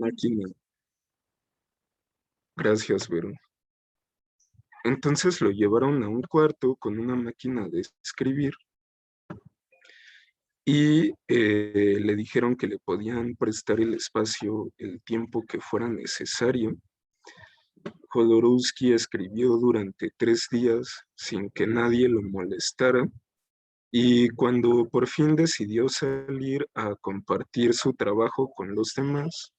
máquina. Gracias, Vero. Entonces lo llevaron a un cuarto con una máquina de escribir y le dijeron que le podían prestar el espacio el tiempo que fuera necesario. Jodorowsky escribió durante 3 días sin que nadie lo molestara y cuando por fin decidió salir a compartir su trabajo con los demás,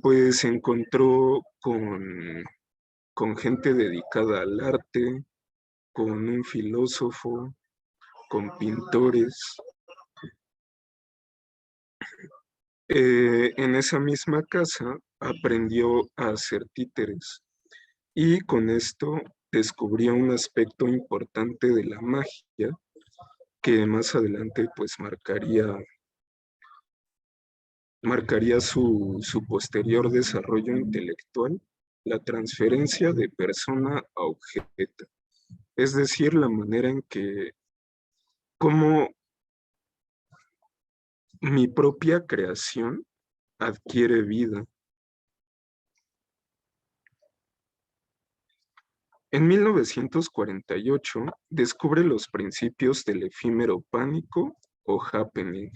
pues se encontró con gente dedicada al arte, con un filósofo, con pintores. En esa misma casa aprendió a hacer títeres y con esto descubrió un aspecto importante de la magia que más adelante pues marcaría su posterior desarrollo intelectual, la transferencia de persona a objeto, es decir, la manera en que cómo mi propia creación adquiere vida. En 1948 descubre los principios del efímero pánico o happening,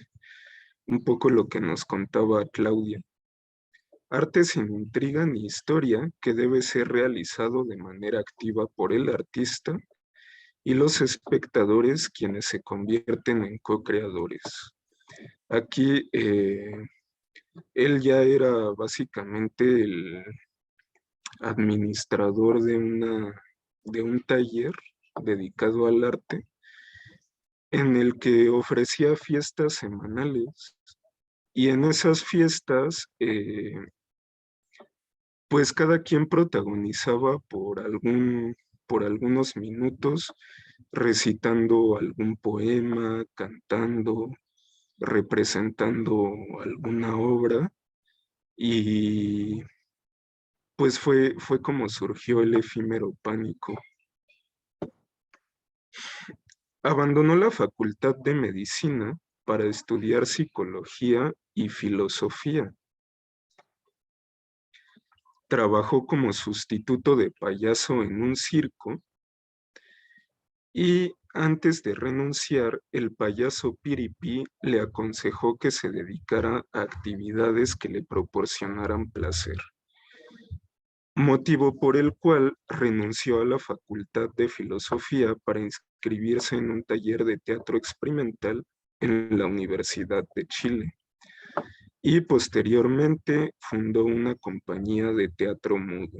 un poco lo que nos contaba Claudia. Arte sin intriga ni historia que debe ser realizado de manera activa por el artista y los espectadores quienes se convierten en co-creadores. Aquí él ya era básicamente el administrador de un taller dedicado al arte en el que ofrecía fiestas semanales y en esas fiestas pues cada quien protagonizaba por algunos minutos recitando algún poema, cantando, representando alguna obra y pues fue como surgió el efímero pánico. Abandonó la Facultad de Medicina para estudiar psicología y filosofía. Trabajó como sustituto de payaso en un circo y antes de renunciar, el payaso Piripi le aconsejó que se dedicara a actividades que le proporcionaran placer, motivo por el cual renunció a la Facultad de Filosofía para inscribirse en un taller de teatro experimental en la Universidad de Chile y posteriormente fundó una compañía de teatro mudo.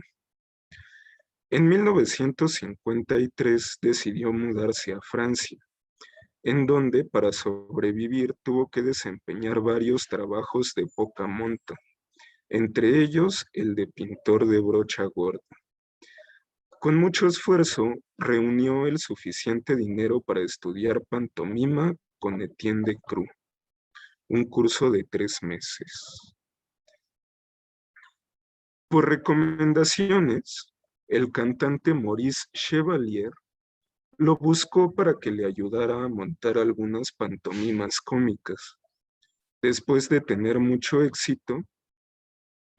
En 1953 decidió mudarse a Francia, en donde para sobrevivir tuvo que desempeñar varios trabajos de poca monta, entre ellos el de pintor de brocha gorda. Con mucho esfuerzo, reunió el suficiente dinero para estudiar pantomima con Etienne de Cruz, un curso de 3 meses. Por recomendaciones, el cantante Maurice Chevalier lo buscó para que le ayudara a montar algunas pantomimas cómicas. Después de tener mucho éxito,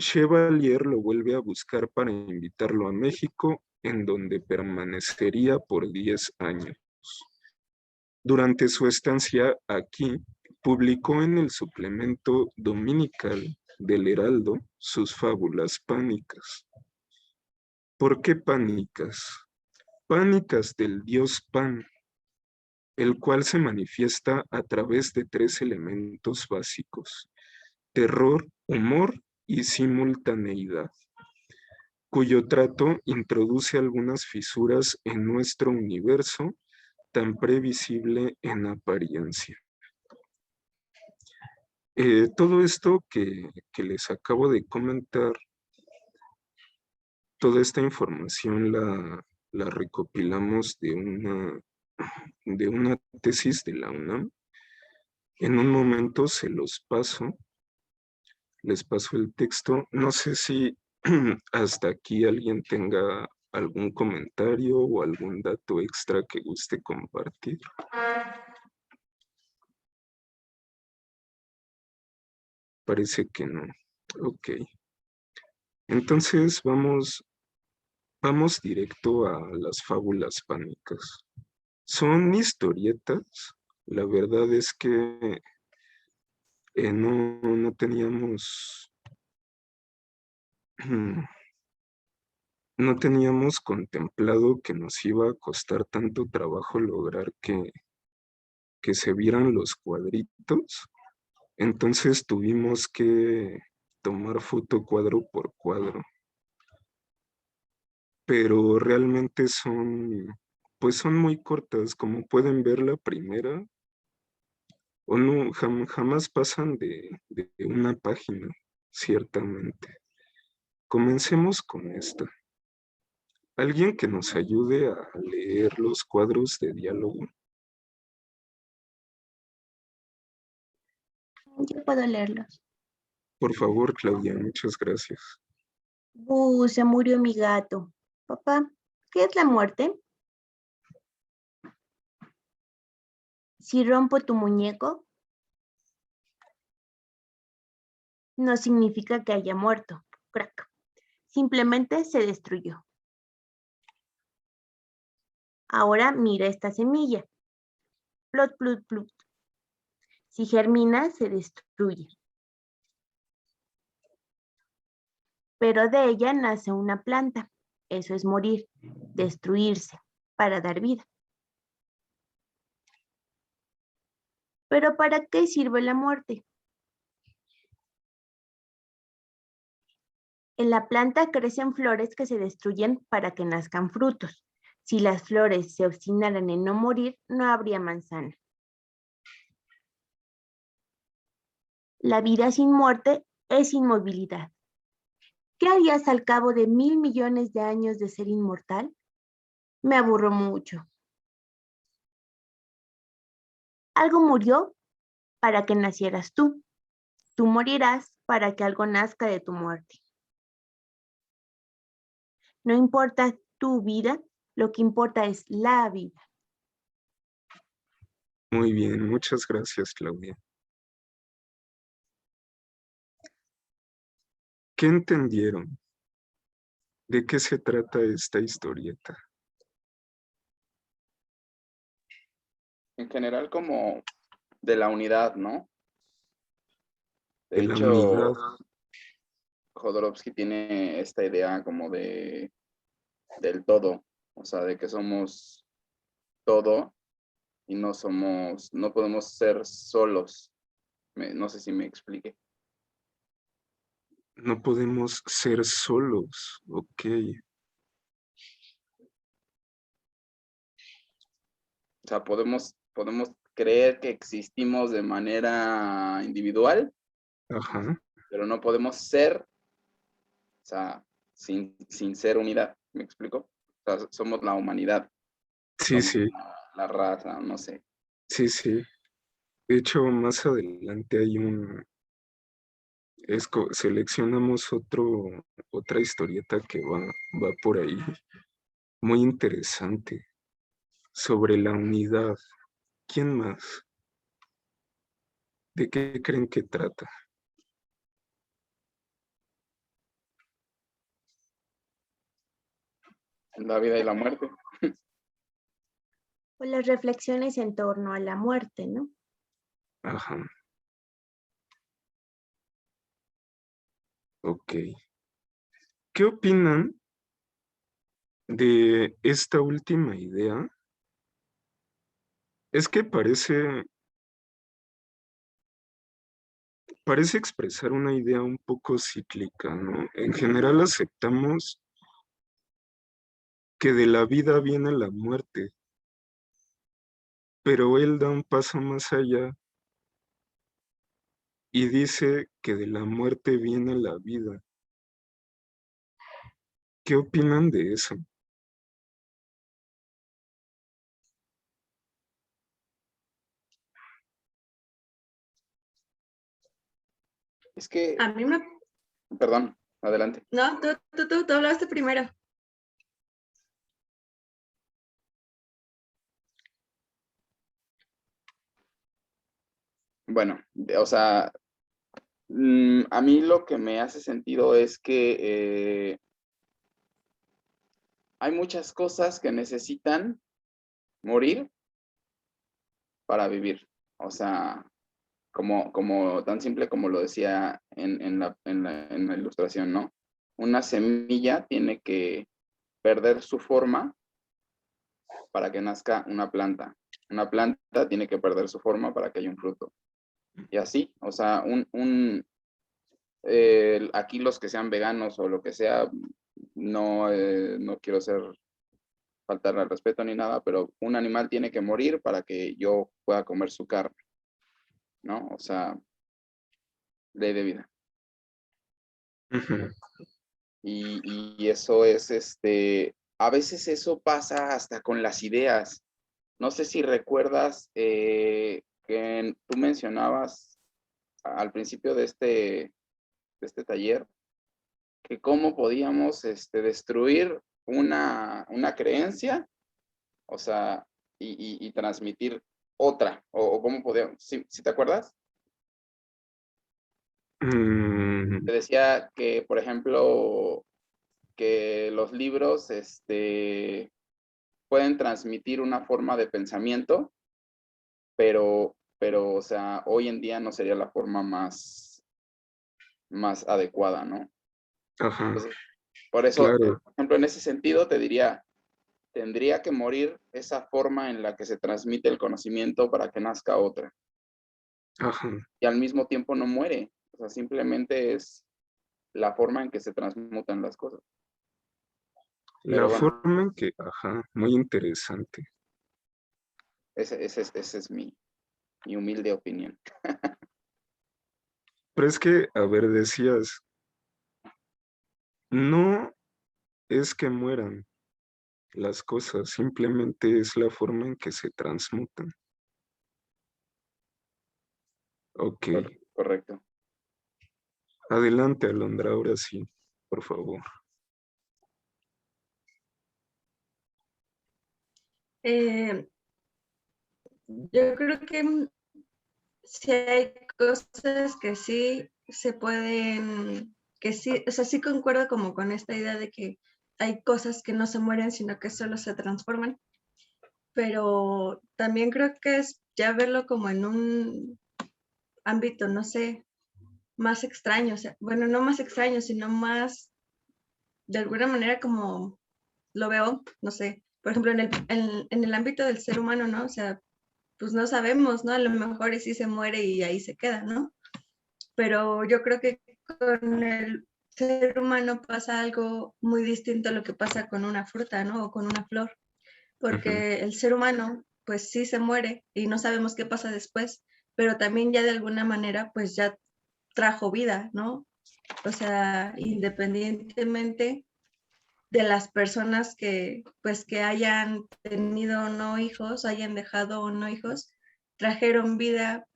Chevalier lo vuelve a buscar para invitarlo a México, en donde permanecería por 10 años. Durante su estancia aquí, publicó en el suplemento dominical del Heraldo sus fábulas pánicas. ¿Por qué pánicas? Pánicas del dios Pan, el cual se manifiesta a través de 3 elementos básicos: terror, humor y simultaneidad, cuyo trato introduce algunas fisuras en nuestro universo tan previsible en apariencia. Todo esto que les acabo de comentar, toda esta información la recopilamos de una tesis de la UNAM. En un momento se los paso, les paso el texto. No sé si hasta aquí alguien tenga algún comentario o algún dato extra que guste compartir. Parece que no. Ok. Entonces vamos directo a las fábulas pánicas. Son historietas. La verdad es que no teníamos, no teníamos contemplado que nos iba a costar tanto trabajo lograr que se vieran los cuadritos. Entonces tuvimos que tomar foto cuadro por cuadro, pero realmente pues son muy cortas, como pueden ver la primera, o no, jamás pasan de una página, ciertamente. Comencemos con esta. Alguien que nos ayude a leer los cuadros de diálogo. Yo puedo leerlos. Por favor, Claudia, muchas gracias. Se murió mi gato. Papá, ¿qué es la muerte? Si rompo tu muñeco, no significa que haya muerto. Crack. Simplemente se destruyó. Ahora mira esta semilla. Plot, plot, plot. Si germina, se destruye. Pero de ella nace una planta. Eso es morir, destruirse, para dar vida. ¿Pero para qué sirve la muerte? En la planta crecen flores que se destruyen para que nazcan frutos. Si las flores se obstinaran en no morir, no habría manzana. La vida sin muerte es inmovilidad. ¿Qué harías al cabo de 1.000 millones de años de ser inmortal? Me aburro mucho. Algo murió para que nacieras tú. Tú morirás para que algo nazca de tu muerte. No importa tu vida, lo que importa es la vida. Muy bien, muchas gracias, Claudia. ¿Qué entendieron? ¿De qué se trata esta historieta? En general como de la unidad, ¿no? De De la unidad. hecho, Jodorowsky tiene esta idea como del todo, o sea, de que somos todo y no podemos ser solos. No sé si me explique. No podemos ser solos, ok. O sea, podemos creer que existimos de manera individual, Ajá. pero no podemos ser, o sea, sin ser unidad. ¿Me explico? O sea, somos la humanidad, Sí, somos sí, la raza, no sé. sí, sí. De hecho, más adelante hay seleccionamos otra historieta que va por ahí, muy interesante, sobre la unidad. ¿Quién más? ¿De qué creen que trata? La vida y la muerte. Pues las reflexiones en torno a la muerte, ¿no? Ajá, ok. ¿Qué opinan de esta última idea? Es que parece expresar una idea un poco cíclica, ¿no? En general aceptamos que de la vida viene la muerte, pero él da un paso más allá y dice que de la muerte viene la vida. ¿Qué opinan de eso? Es que, A mí me... perdón, adelante. No, tú hablaste primero. Bueno, o sea, A mí lo que me hace sentido es que hay muchas cosas que necesitan morir para vivir. O sea, como tan simple como lo decía en la ilustración, ¿no? Una semilla tiene que perder su forma para que nazca una planta. Una planta tiene que perder su forma para que haya un fruto. Y así, o sea, aquí los que sean veganos o lo que sea, no quiero faltarle al respeto ni nada, pero un animal tiene que morir para que yo pueda comer su carne, ¿no? O sea, ley de vida. Ujú. Y eso es, a veces eso pasa hasta con las ideas. No sé si recuerdas que tú mencionabas al principio de este taller, que cómo podíamos destruir una creencia, o sea, y transmitir otra, o cómo podíamos, ¿sí te acuerdas? Mm, Te decía que, por ejemplo, que los libros pueden transmitir una forma de pensamiento, pero, o sea, hoy en día no sería la forma más adecuada, ¿no? ajá, Entonces, por eso, claro, por ejemplo, en ese sentido, te diría, tendría que morir esa forma en la que se transmite el conocimiento para que nazca otra. ajá. Y al mismo tiempo no muere. O sea, simplemente es la forma en que se transmutan las cosas. La Pero bueno, forma en que, ajá, muy interesante. ese es mi humilde opinión. Pero es que, a ver, decías, no es que mueran las cosas, simplemente es la forma en que se transmutan. Ok, Correcto. adelante, Alondra, ahora sí, por favor. Eh, yo creo que sí hay cosas que sí se pueden, que sí, o sea, sí concuerdo como con esta idea de que hay cosas que no se mueren, sino que solo se transforman, pero también creo que es ya verlo como en un ámbito, no sé, más extraño, o sea, bueno, no más extraño, sino más, de alguna manera como lo veo, no sé, por ejemplo, en el ámbito del ser humano, ¿no? O sea, pues no sabemos, ¿no? A lo mejor y sí se muere y ahí se queda, ¿no? Pero yo creo que con el ser humano pasa algo muy distinto a lo que pasa con una fruta, ¿no? O con una flor, Ujú, porque el ser humano, pues sí se muere y no sabemos qué pasa después, pero también ya de alguna manera, pues ya trajo vida, ¿no? O sea, independientemente de las personas que, pues, que hayan tenido o no hijos, hayan dejado o no hijos, trajeron vida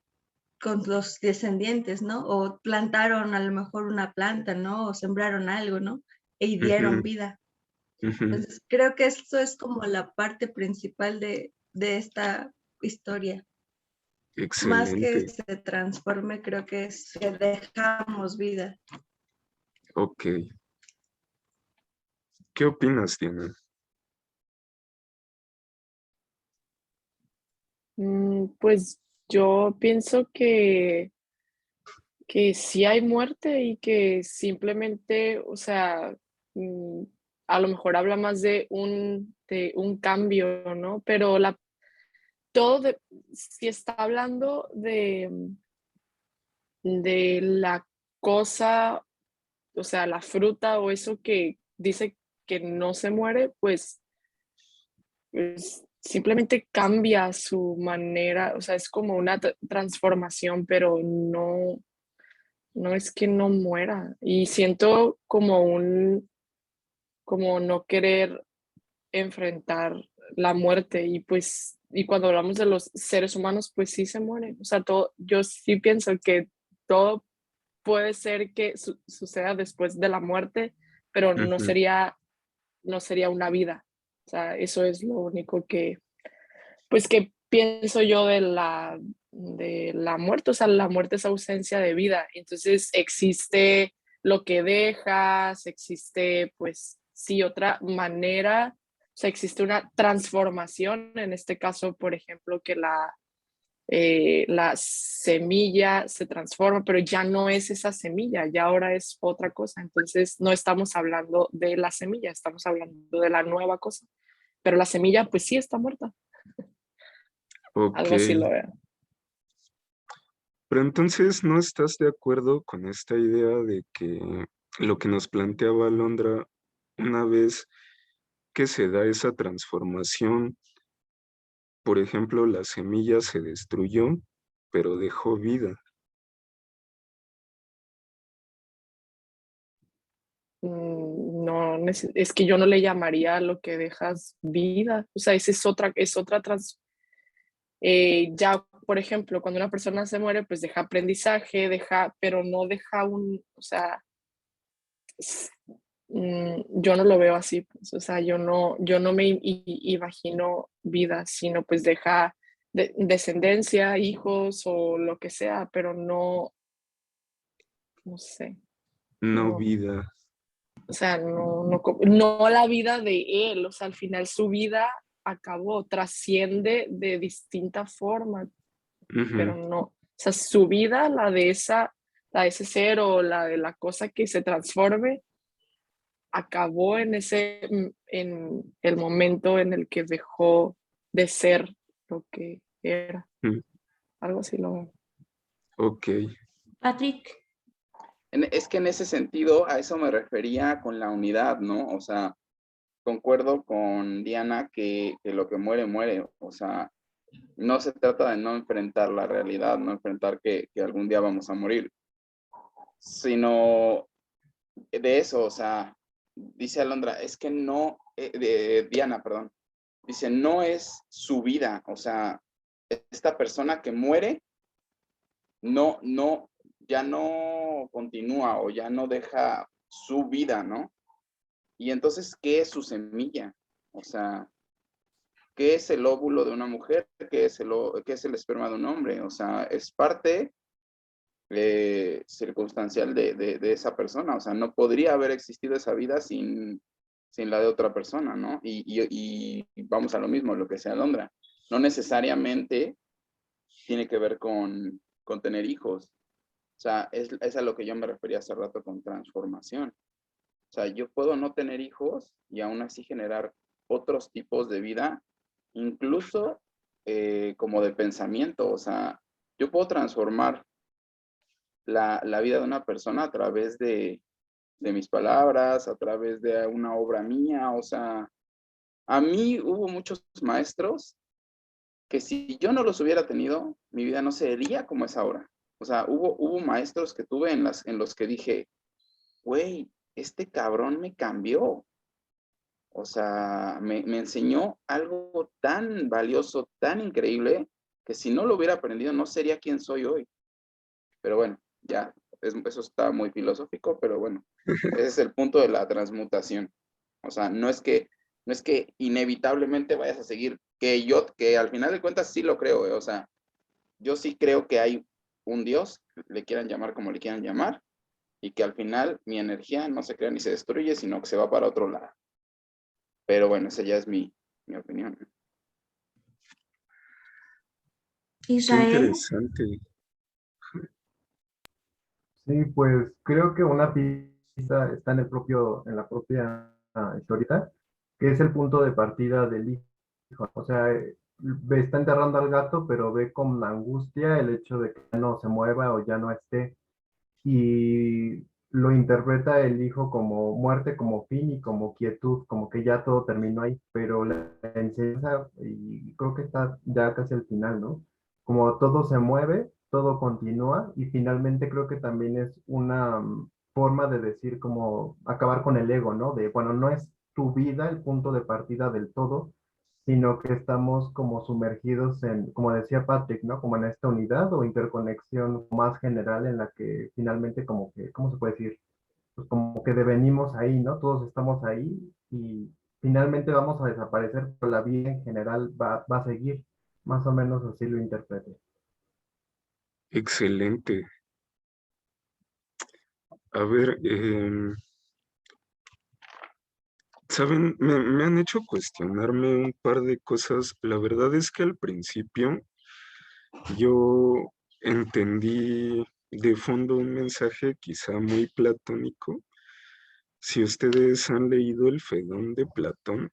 con los descendientes, ¿no? O plantaron a lo mejor una planta, ¿no? O sembraron algo, ¿no? Y dieron ujú, vida. ujú. Entonces, creo que esto es como la parte principal de esta historia. Más que Excelente. se transforme, creo que es que dejamos vida. Ok. ¿Qué opinas, Diana? Pues yo pienso que sí hay muerte y que simplemente, o sea, a lo mejor habla más de un cambio, ¿no? Pero si está hablando de la cosa, o sea, la fruta o eso que dice que no se muere, pues simplemente cambia su manera, o sea, es como una transformación, pero no es que no muera. Y siento como no querer enfrentar la muerte y pues, y cuando hablamos de los seres humanos, pues sí se mueren. O sea, yo sí pienso que todo puede ser que suceda después de la muerte, pero Ujú, no sería una vida. O sea, eso es lo único que, pues que pienso yo de la muerte, o sea, la muerte es ausencia de vida, entonces existe lo que dejas, existe pues sí otra manera, o sea, existe una transformación, en este caso, por ejemplo, que la semilla se transforma, pero ya no es esa semilla, ya ahora es otra cosa, entonces no estamos hablando de la semilla, estamos hablando de la nueva cosa, pero la semilla pues sí está muerta, Ok, algo así lo veo. pero entonces ¿no estás de acuerdo con esta idea de que lo que nos planteaba Alondra una vez que se da esa transformación, por ejemplo, la semilla se destruyó, pero dejó vida? No, es que yo no le llamaría a lo que dejas vida, o sea, esa es otra ya, por ejemplo, cuando una persona se muere, pues deja aprendizaje, pero no deja o sea, yo no lo veo así, pues, o sea, yo no me imagino vida, sino pues deja descendencia, hijos o lo que sea, pero no sé, No no, vida. o sea, no la vida de él, o sea, al final su vida acabó, trasciende de distinta forma, pero Ujú. no, o sea, su vida, la de ese ser o la de la cosa que se transforme, acabó en el momento en el que dejó de ser lo que era, Mm, algo así lo veo. ok, Patrick, Es que en ese sentido, a eso me refería con la unidad, ¿no? O sea, concuerdo con Diana que lo que muere, muere. O sea, no se trata de no enfrentar la realidad, no enfrentar que algún día vamos a morir, sino de eso, o sea, dice Alondra, es que no, de Diana, perdón, dice, no es su vida, o sea, esta persona que muere, ya no continúa o ya no deja su vida, ¿no? Y entonces, ¿qué es su semilla? O sea, ¿qué es el óvulo de una mujer? ¿Qué es el esperma de un hombre? O sea, es parte circunstancial de esa persona. O sea, no podría haber existido esa vida sin la de otra persona, ¿no? Y vamos a lo mismo, lo que sea Alondra. No necesariamente tiene que ver con tener hijos. O sea, es a lo que yo me refería hace rato con transformación. O sea, yo puedo no tener hijos y aún así generar otros tipos de vida, incluso como de pensamiento. O sea, yo puedo transformar la vida de una persona a través de mis palabras, a través de una obra mía. O sea, a mí hubo muchos maestros que si yo no los hubiera tenido, mi vida no sería como es ahora. O sea, hubo maestros que tuve en los que dije, güey, este cabrón me cambió. O sea, me enseñó algo tan valioso, tan increíble, que si no lo hubiera aprendido no sería quien soy hoy. Pero bueno, ya, eso está muy filosófico, pero bueno, ese es el punto de la transmutación. O sea, no es que inevitablemente vayas a seguir, que al final de cuentas sí lo creo, o sea, yo sí creo que hay un Dios, le quieran llamar como le quieran llamar, y que al final mi energía no se crea ni se destruye, sino que se va para otro lado. Pero bueno, esa ya es mi opinión. Qué Israel, interesante. Sí, pues creo que una pista está en la propia historieta, que es el punto de partida del hijo. O sea, está enterrando al gato, pero ve con angustia el hecho de que ya no se mueva o ya no esté. Y lo interpreta el hijo como muerte, como fin y como quietud, como que ya todo terminó ahí. Pero la enseñanza, y creo que está ya casi al final, ¿no? Como todo se mueve, todo continúa y finalmente creo que también es una forma de decir como acabar con el ego, ¿no? De, bueno, no es tu vida el punto de partida del todo, sino que estamos como sumergidos en, como decía Patrick, ¿no? Como en esta unidad o interconexión más general en la que finalmente como que, ¿cómo se puede decir? Pues como que devenimos ahí, ¿no? Todos estamos ahí y finalmente vamos a desaparecer, pero la vida en general va a seguir. Más o menos así lo interpreto. Excelente. A ver, ¿saben? Me han hecho cuestionarme un par de cosas. La verdad es que al principio yo entendí de fondo un mensaje quizá muy platónico. Si ustedes han leído el Fedón de Platón,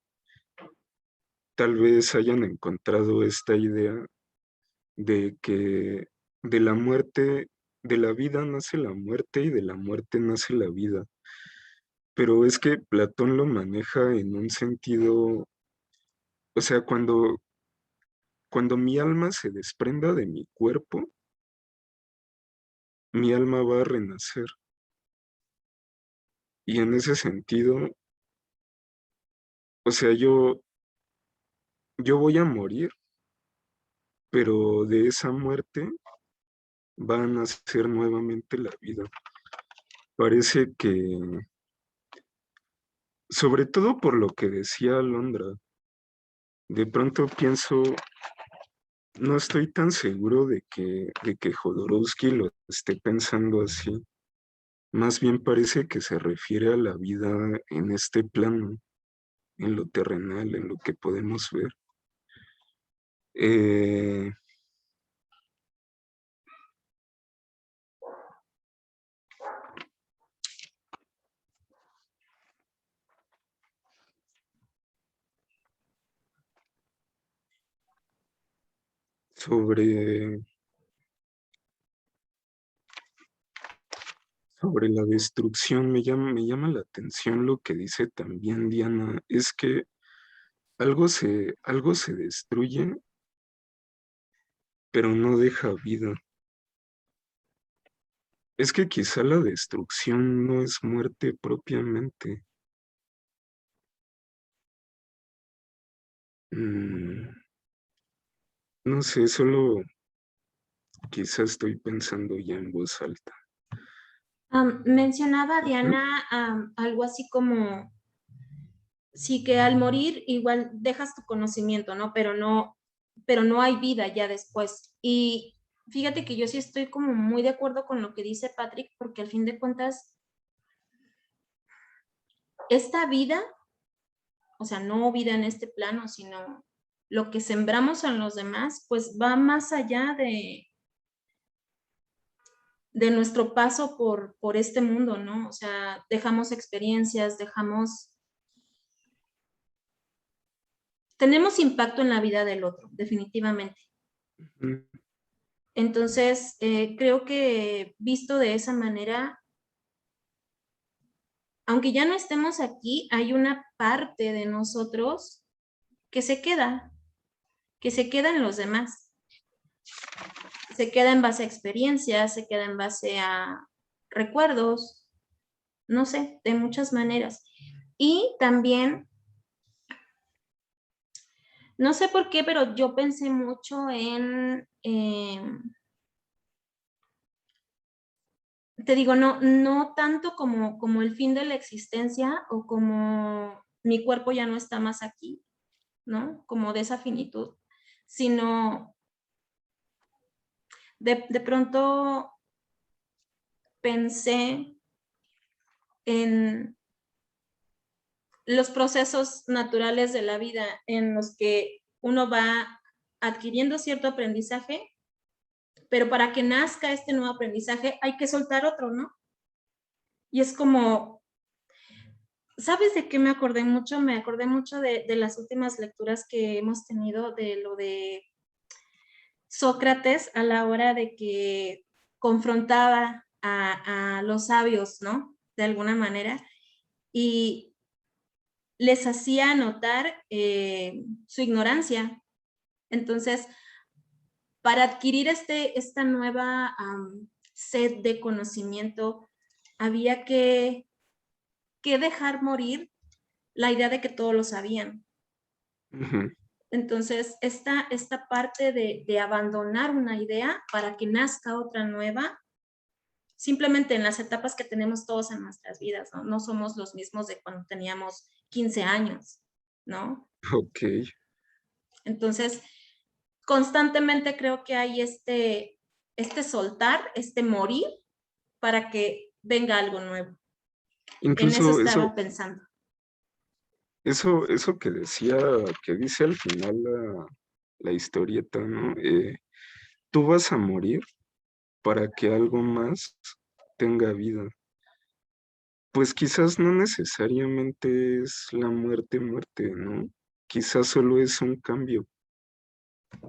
tal vez hayan encontrado esta idea de que de la muerte, de la vida nace la muerte y de la muerte nace la vida. Pero es que Platón lo maneja en un sentido, o sea, cuando mi alma se desprenda de mi cuerpo, mi alma va a renacer. Y en ese sentido, o sea, yo voy a morir, pero de esa muerte va a nacer nuevamente la vida. Parece que, sobre todo por lo que decía Alondra, de pronto pienso, no estoy tan seguro de que Jodorowsky lo esté pensando así. Más bien parece que se refiere a la vida en este plano, en lo terrenal, en lo que podemos ver. Eh, sobre, sobre la destrucción, me llama la atención lo que dice también Diana, es que algo se destruye, pero no deja vida. Es que quizá la destrucción no es muerte propiamente. Mm, no sé, solo quizá estoy pensando ya en voz alta. Mencionaba ¿Mm? Diana algo así como, sí que al morir igual dejas tu conocimiento, ¿no? Pero no hay vida ya después. Y fíjate que yo sí estoy como muy de acuerdo con lo que dice Patrick, porque al fin de cuentas, esta vida, o sea, no vida en este plano, sino lo que sembramos en los demás, pues va más allá de nuestro paso por este mundo, ¿no? O sea, dejamos experiencias, tenemos impacto en la vida del otro, definitivamente. Mm, Entonces, creo que visto de esa manera, aunque ya no estemos aquí, hay una parte de nosotros que que se queda en los demás. Se queda en base a experiencias, se queda en base a recuerdos, no sé, de muchas maneras. Y también, no sé por qué, pero yo pensé mucho en, te digo, no tanto como el fin de la existencia o como mi cuerpo ya no está más aquí, ¿no? Como de esa finitud, sino de pronto pensé en los procesos naturales de la vida en los que uno va adquiriendo cierto aprendizaje, pero para que nazca este nuevo aprendizaje hay que soltar otro, ¿no? Y es como, ¿sabes de qué me acordé mucho? Me acordé mucho de las últimas lecturas que hemos tenido de lo de Sócrates a la hora de que confrontaba a los sabios, ¿no? De alguna manera, y les hacía notar su ignorancia. Entonces, para adquirir esta nueva sed de conocimiento, había que dejar morir la idea de que todos lo sabían. ujú. Entonces, esta parte de abandonar una idea para que nazca otra nueva, simplemente en las etapas que tenemos todos en nuestras vidas, ¿no? No somos los mismos de cuando teníamos 15 años, ¿no? Ok, Entonces, constantemente creo que hay este soltar, este morir, para que venga algo nuevo. En eso Incluso estaba pensando. eso que decía, que dice al final la historieta, ¿no? Tú vas a morir para que algo más tenga vida. Pues quizás no necesariamente es la muerte, ¿no? Quizás solo es un cambio.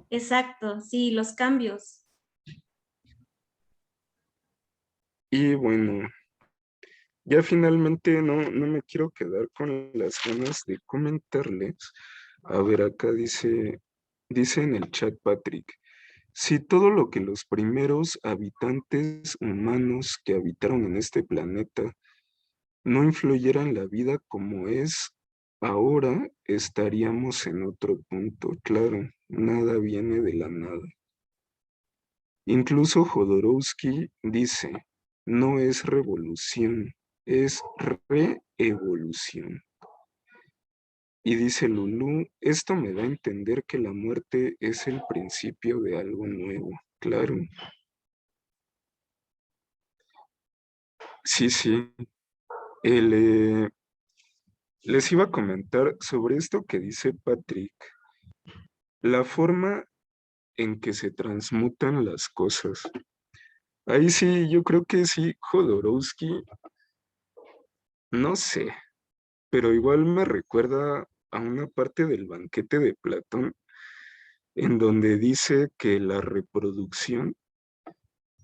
Exacto, sí, los cambios. Y bueno, ya finalmente no me quiero quedar con las ganas de comentarles. A ver, acá dice en el chat Patrick, si todo lo que los primeros habitantes humanos que habitaron en este planeta no influyera en la vida como es ahora, estaríamos en otro punto. Claro, nada viene de la nada. Incluso Jodorowsky dice, no es revolución, es reevolución. Y dice Lulú, esto me da a entender que la muerte es el principio de algo nuevo. Claro, sí. El, les iba a comentar sobre esto que dice Patrick, la forma en que se transmutan las cosas. Ahí sí, yo creo que sí, Jodorowsky, no sé, pero igual me recuerda a una parte del banquete de Platón en donde dice que la reproducción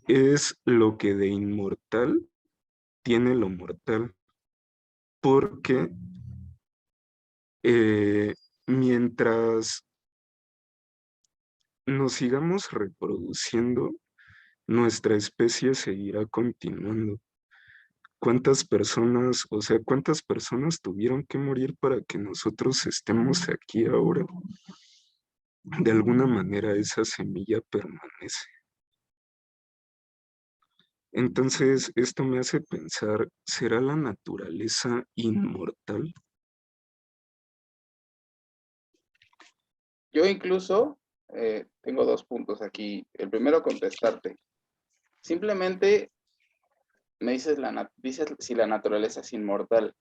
es lo que de inmortal tiene lo mortal, porque mientras nos sigamos reproduciendo, nuestra especie seguirá continuando. ¿Cuántas personas, o sea, cuántas personas tuvieron que morir para que nosotros estemos aquí ahora? De alguna manera esa semilla permanece. Entonces, esto me hace pensar, ¿será la naturaleza inmortal? Yo incluso tengo 2 puntos aquí. El primero, contestarte. Simplemente me dices, dices si la naturaleza es inmortal.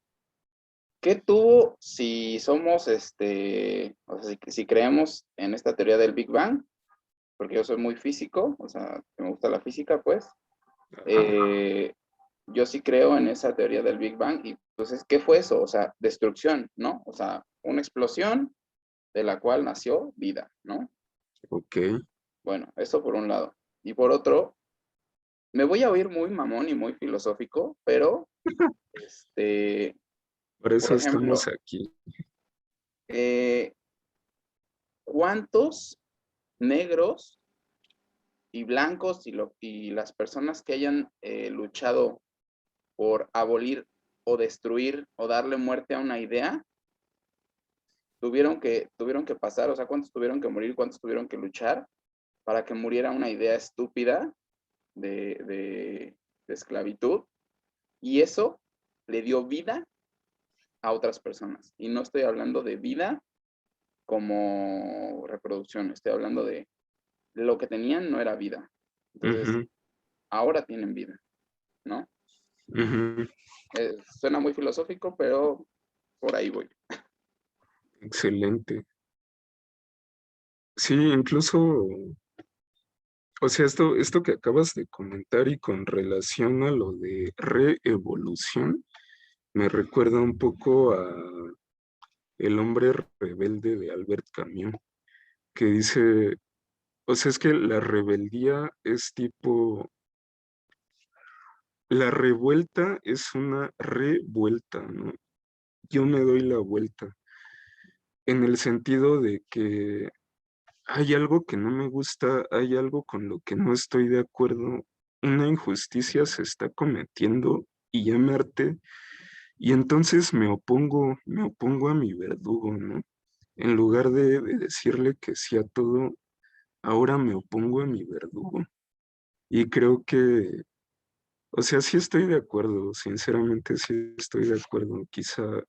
¿Qué tuvo si somos, o sea, si creemos en esta teoría del Big Bang? Porque yo soy muy físico, o sea, me gusta la física, pues. Yo sí creo en esa teoría del Big Bang. Y entonces, ¿qué fue eso? O sea, destrucción, ¿no? O sea, una explosión de la cual nació vida, ¿no? Ok, Bueno, eso por un lado. Y por otro, me voy a oír muy mamón y muy filosófico, pero, por por eso estamos ejemplo, aquí. ¿cuántos negros y blancos y las personas que hayan luchado por abolir o destruir o darle muerte a una idea, tuvieron que pasar? O sea, ¿cuántos tuvieron que morir, cuántos tuvieron que luchar para que muriera una idea estúpida de esclavitud? Y eso le dio vida a otras personas. Y no estoy hablando de vida como reproducción, estoy hablando de lo que tenían no era vida. Entonces, Ujú, ahora tienen vida, ¿no? ujú, Suena muy filosófico, pero por ahí voy. excelente. Sí, incluso, o sea, esto que acabas de comentar y con relación a lo de reevolución, me recuerda un poco a El hombre rebelde de Albert Camus, que dice, o sea, es que la rebeldía es tipo, la revuelta es una revuelta, ¿no? Yo me doy la vuelta, en el sentido de que hay algo que no me gusta, hay algo con lo que no estoy de acuerdo, una injusticia se está cometiendo y ya me harté, y entonces me opongo a mi verdugo, ¿no? En lugar de decirle que sí a todo, ahora me opongo a mi verdugo. Y creo que, o sea, sí estoy de acuerdo, sinceramente sí estoy de acuerdo. Quizá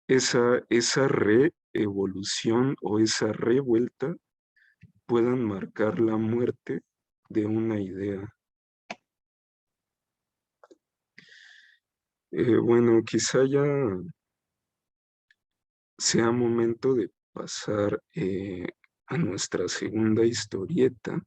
esa evolución o esa revuelta puedan marcar la muerte de una idea. Bueno, quizá ya sea momento de pasar a nuestra segunda historieta.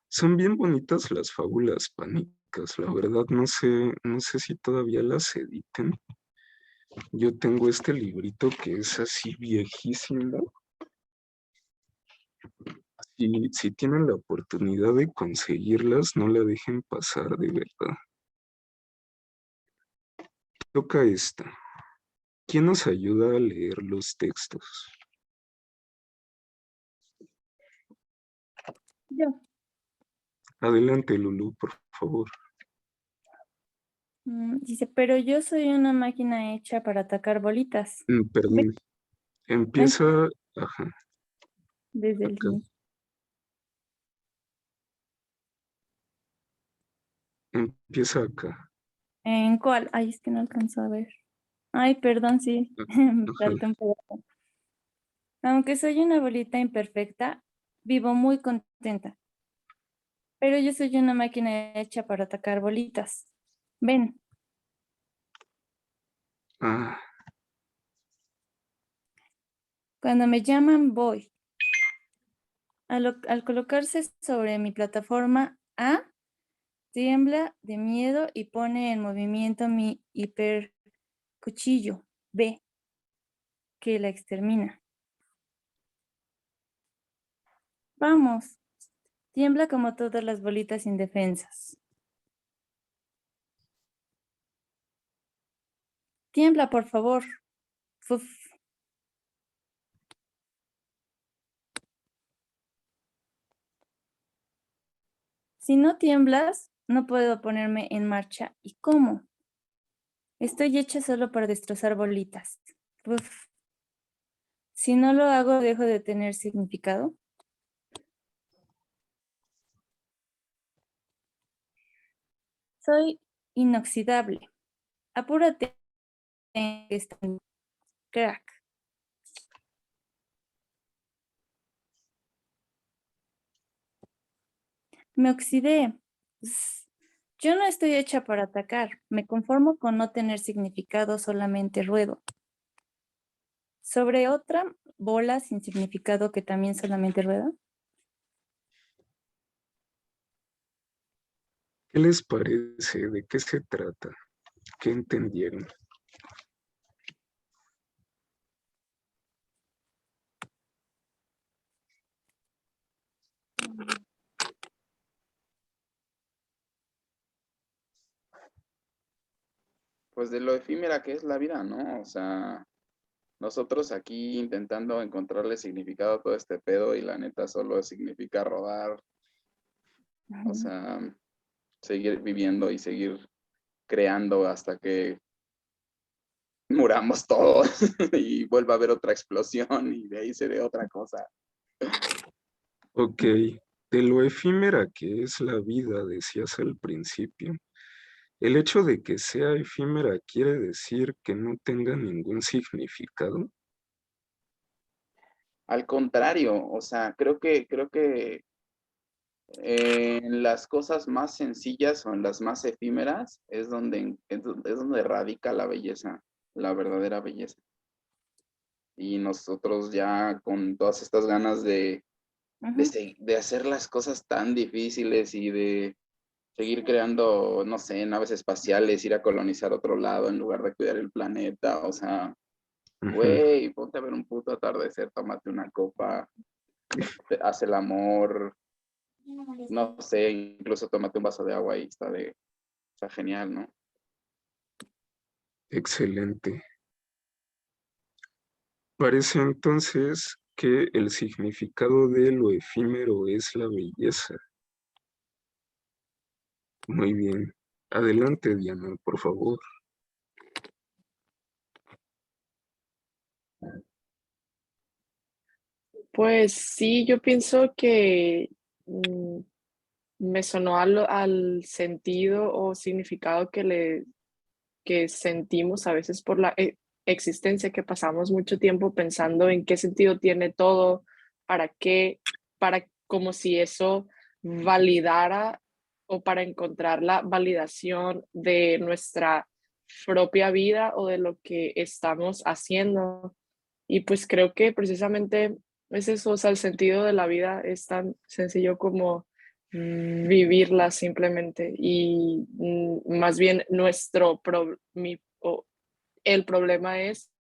Son bien bonitas las fábulas pánicas, la verdad no sé si todavía las editen. Yo tengo este librito que es así viejísimo. Si tienen la oportunidad de conseguirlas, no la dejen pasar de verdad. Toca esta. ¿Quién nos ayuda a leer los textos? Yo. Adelante, Lulu, por favor. Dice, pero yo soy una máquina hecha para atacar bolitas. Perdón. Empieza, ajá, Desde el acá. inicio. Empieza acá. ¿En cuál? Ay, es que no alcanzo a ver. Ay, perdón, sí. Me Ajá. salté un pedazo. Aunque soy una bolita imperfecta, vivo muy contenta. Pero yo soy una máquina hecha para atacar bolitas. Ven, Ah, cuando me llaman voy. Al colocarse sobre mi plataforma A, tiembla de miedo y pone en movimiento mi hipercuchillo B, que la extermina. Vamos, tiembla como todas las bolitas indefensas. Tiembla, por favor. Fuf. Si no tiemblas, no puedo ponerme en marcha. ¿Y cómo? Estoy hecha solo para destrozar bolitas. Uf. Si no lo hago, dejo de tener significado. Soy inoxidable. Apúrate. Crack. Me oxidé. Yo no estoy hecha para atacar. Me conformo con no tener significado, solamente ruedo. Sobre otra bola sin significado que también solamente rueda. ¿qué les parece? ¿De qué se trata? ¿Qué entendieron? Pues de lo efímera que es la vida, ¿no? O sea, nosotros aquí intentando encontrarle significado a todo este pedo y la neta solo significa rodar, o sea, seguir viviendo y seguir creando hasta que muramos todos y vuelva a haber otra explosión y de ahí se ve otra cosa. Ok, de lo efímera que es la vida, decías al principio. El hecho de que sea efímera quiere decir que no tenga ningún significado. Al contrario, o sea, creo que en las cosas más sencillas o en las más efímeras es donde radica la belleza, la verdadera belleza. Y nosotros ya con todas estas ganas de hacer las cosas tan difíciles y de seguir creando, no sé, naves espaciales, ir a colonizar otro lado en lugar de cuidar el planeta, o sea, Ujú. güey, ponte a ver un puto atardecer, tómate una copa, haz el amor, no sé, incluso tómate un vaso de agua y está genial, ¿no? Excelente. Parece entonces que el significado de lo efímero es la belleza. Muy bien. Adelante, Diana, por favor. Pues sí, yo pienso que me sonó al sentido o significado que sentimos a veces por la existencia, que pasamos mucho tiempo pensando en qué sentido tiene todo, para qué, para como si eso validara o para encontrar la validación de nuestra propia vida o de lo que estamos haciendo. Y pues creo que precisamente es eso, o sea, el sentido de la vida es tan sencillo como vivirla simplemente y más bien el problema es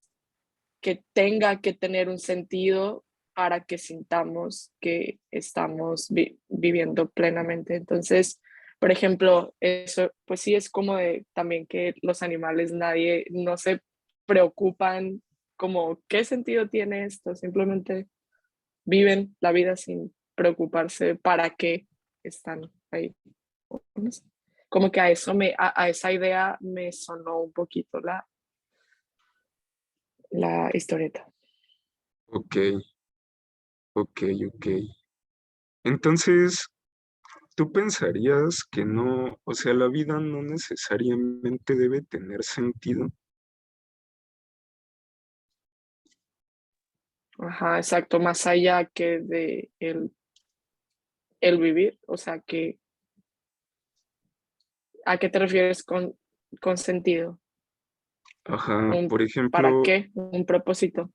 que tenga que tener un sentido para que sintamos que estamos viviendo plenamente. Entonces, por ejemplo, eso pues sí es como de también que los animales no se preocupan como qué sentido tiene esto, simplemente viven la vida sin preocuparse para qué están ahí. No sé. Como que a esa idea me sonó un poquito la historieta. Ok, ok. Entonces, ¿tú pensarías que no, o sea, la vida no necesariamente debe tener sentido? Ajá, exacto, más allá que de el vivir, o sea, que ¿a qué te refieres con sentido? Ajá, por ¿Para ejemplo, qué? Un propósito.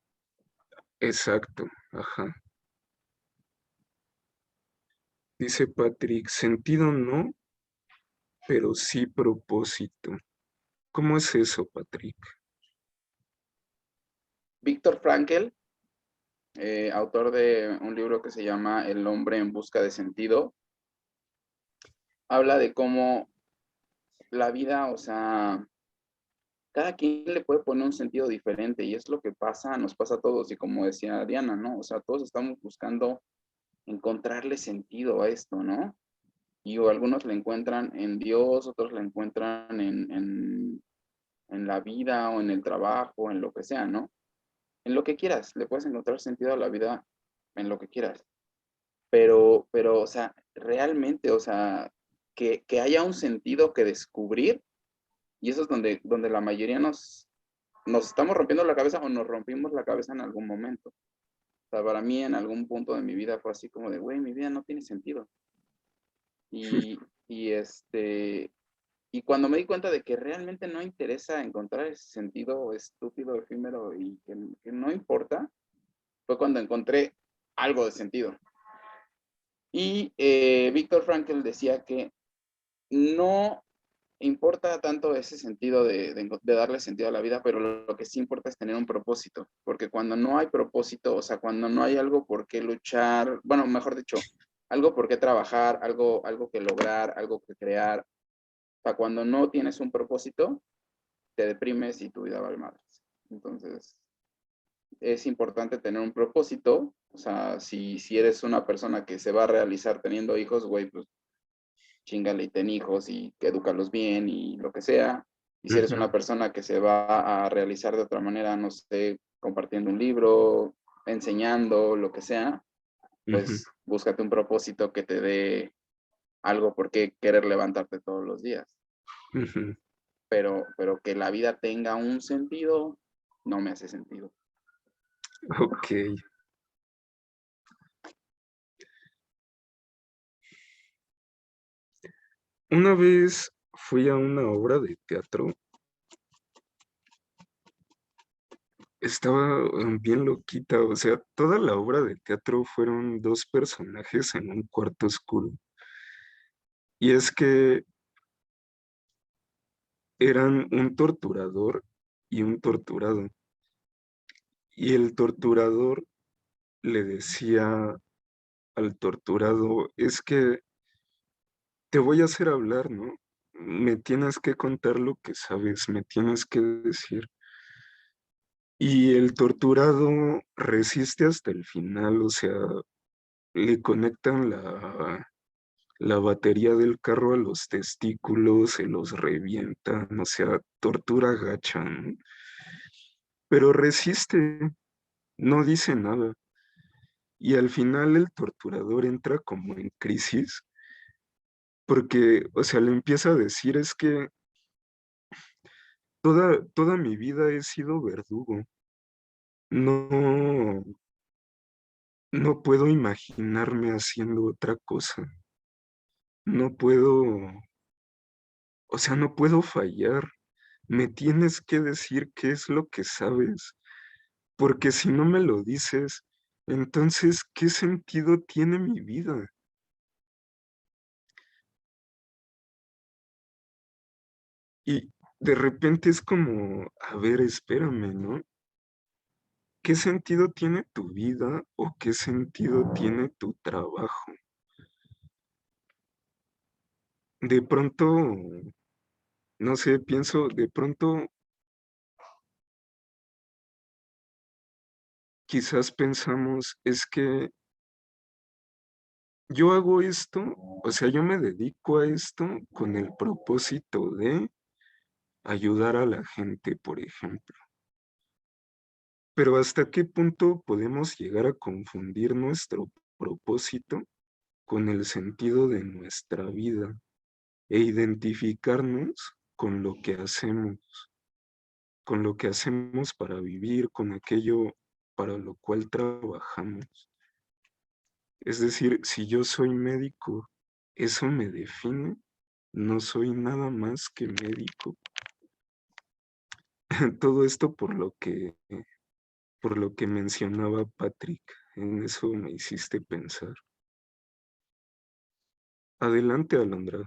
exacto, ajá. Dice Patrick, sentido no, pero sí propósito. ¿Cómo es eso, Patrick? Víctor Frankl, autor de un libro que se llama El hombre en busca de sentido, habla de cómo la vida, o sea, cada quien le puede poner un sentido diferente y es lo que pasa, nos pasa a todos y como decía Diana, ¿no? O sea, todos estamos buscando encontrarle sentido a esto, ¿no? Y o algunos le encuentran en Dios, otros le encuentran en la vida o en el trabajo, en lo que sea, ¿no? En lo que quieras, le puedes encontrar sentido a la vida en lo que quieras. Pero, o sea, realmente, o sea, que haya un sentido que descubrir, y eso es donde la mayoría nos estamos rompiendo la cabeza o nos rompimos la cabeza en algún momento. O sea, para mí en algún punto de mi vida fue así como de, güey, mi vida no tiene sentido. Y, y cuando me di cuenta de que realmente no interesa encontrar ese sentido estúpido, efímero y que no importa, fue cuando encontré algo de sentido. Y Víctor Frankl decía que no importa tanto ese sentido de darle sentido a la vida, pero lo que sí importa es tener un propósito, porque cuando no hay propósito, o sea, cuando no hay algo por qué luchar, bueno, mejor dicho, algo por qué trabajar, algo que lograr, algo que crear, o sea, cuando no tienes un propósito, te deprimes y tu vida vale madres. Entonces, es importante tener un propósito, o sea, si eres una persona que se va a realizar teniendo hijos, güey, pues chingale y ten hijos y que edúcalos bien y lo que sea. Y si eres una persona que se va a realizar de otra manera, no sé, compartiendo un libro, enseñando, lo que sea, pues búscate un propósito que te dé algo por qué querer levantarte todos los días. Pero que la vida tenga un sentido, no me hace sentido. Ok. Una vez fui a una obra de teatro. Estaba bien loquita, o sea, toda la obra de teatro fueron dos personajes en un cuarto oscuro. Y es que eran un torturador y un torturado. Y el torturador le decía al torturado, es que te voy a hacer hablar, ¿no? Me tienes que contar lo que sabes, me tienes que decir. Y el torturado resiste hasta el final, o sea, le conectan la batería del carro a los testículos, se los revientan, o sea, tortura gacha, ¿no? Pero resiste, no dice nada. Y al final el torturador entra como en crisis Porque, o sea, le empieza a decir es que toda mi vida he sido verdugo. No, no puedo imaginarme haciendo otra cosa. No puedo, o sea, no puedo fallar. Me tienes que decir qué es lo que sabes, porque si no me lo dices, entonces, ¿qué sentido tiene mi vida? Y de repente es como, a ver, espérame, ¿no? ¿Qué sentido tiene tu vida o qué sentido tiene tu trabajo? De pronto, no sé, pienso, de pronto quizás pensamos, es que yo hago esto, o sea, yo me dedico a esto con el propósito de ayudar a la gente, por ejemplo. Pero ¿hasta qué punto podemos llegar a confundir nuestro propósito con el sentido de nuestra vida e identificarnos con lo que hacemos para vivir, con aquello para lo cual trabajamos? Es decir, si yo soy médico, ¿eso me define? No soy nada más que médico. Todo esto por lo que mencionaba Patrick, en eso me hiciste pensar. Adelante, Alondra.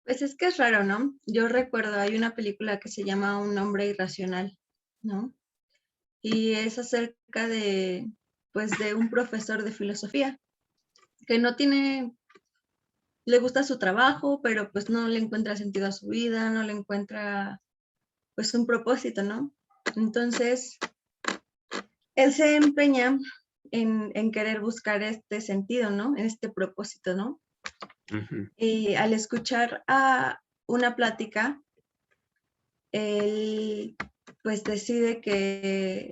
Pues es que es raro, ¿no? Yo recuerdo, hay una película que se llama Un hombre irracional, ¿no? Y es acerca de, pues, de un profesor de filosofía que no tiene, le gusta su trabajo, pero pues no le encuentra sentido a su vida, no le encuentra, pues, un propósito, ¿no? Entonces, él se empeña en querer buscar este sentido, ¿no? Este propósito, ¿no? Ujú, Y al escuchar a una plática, él pues decide que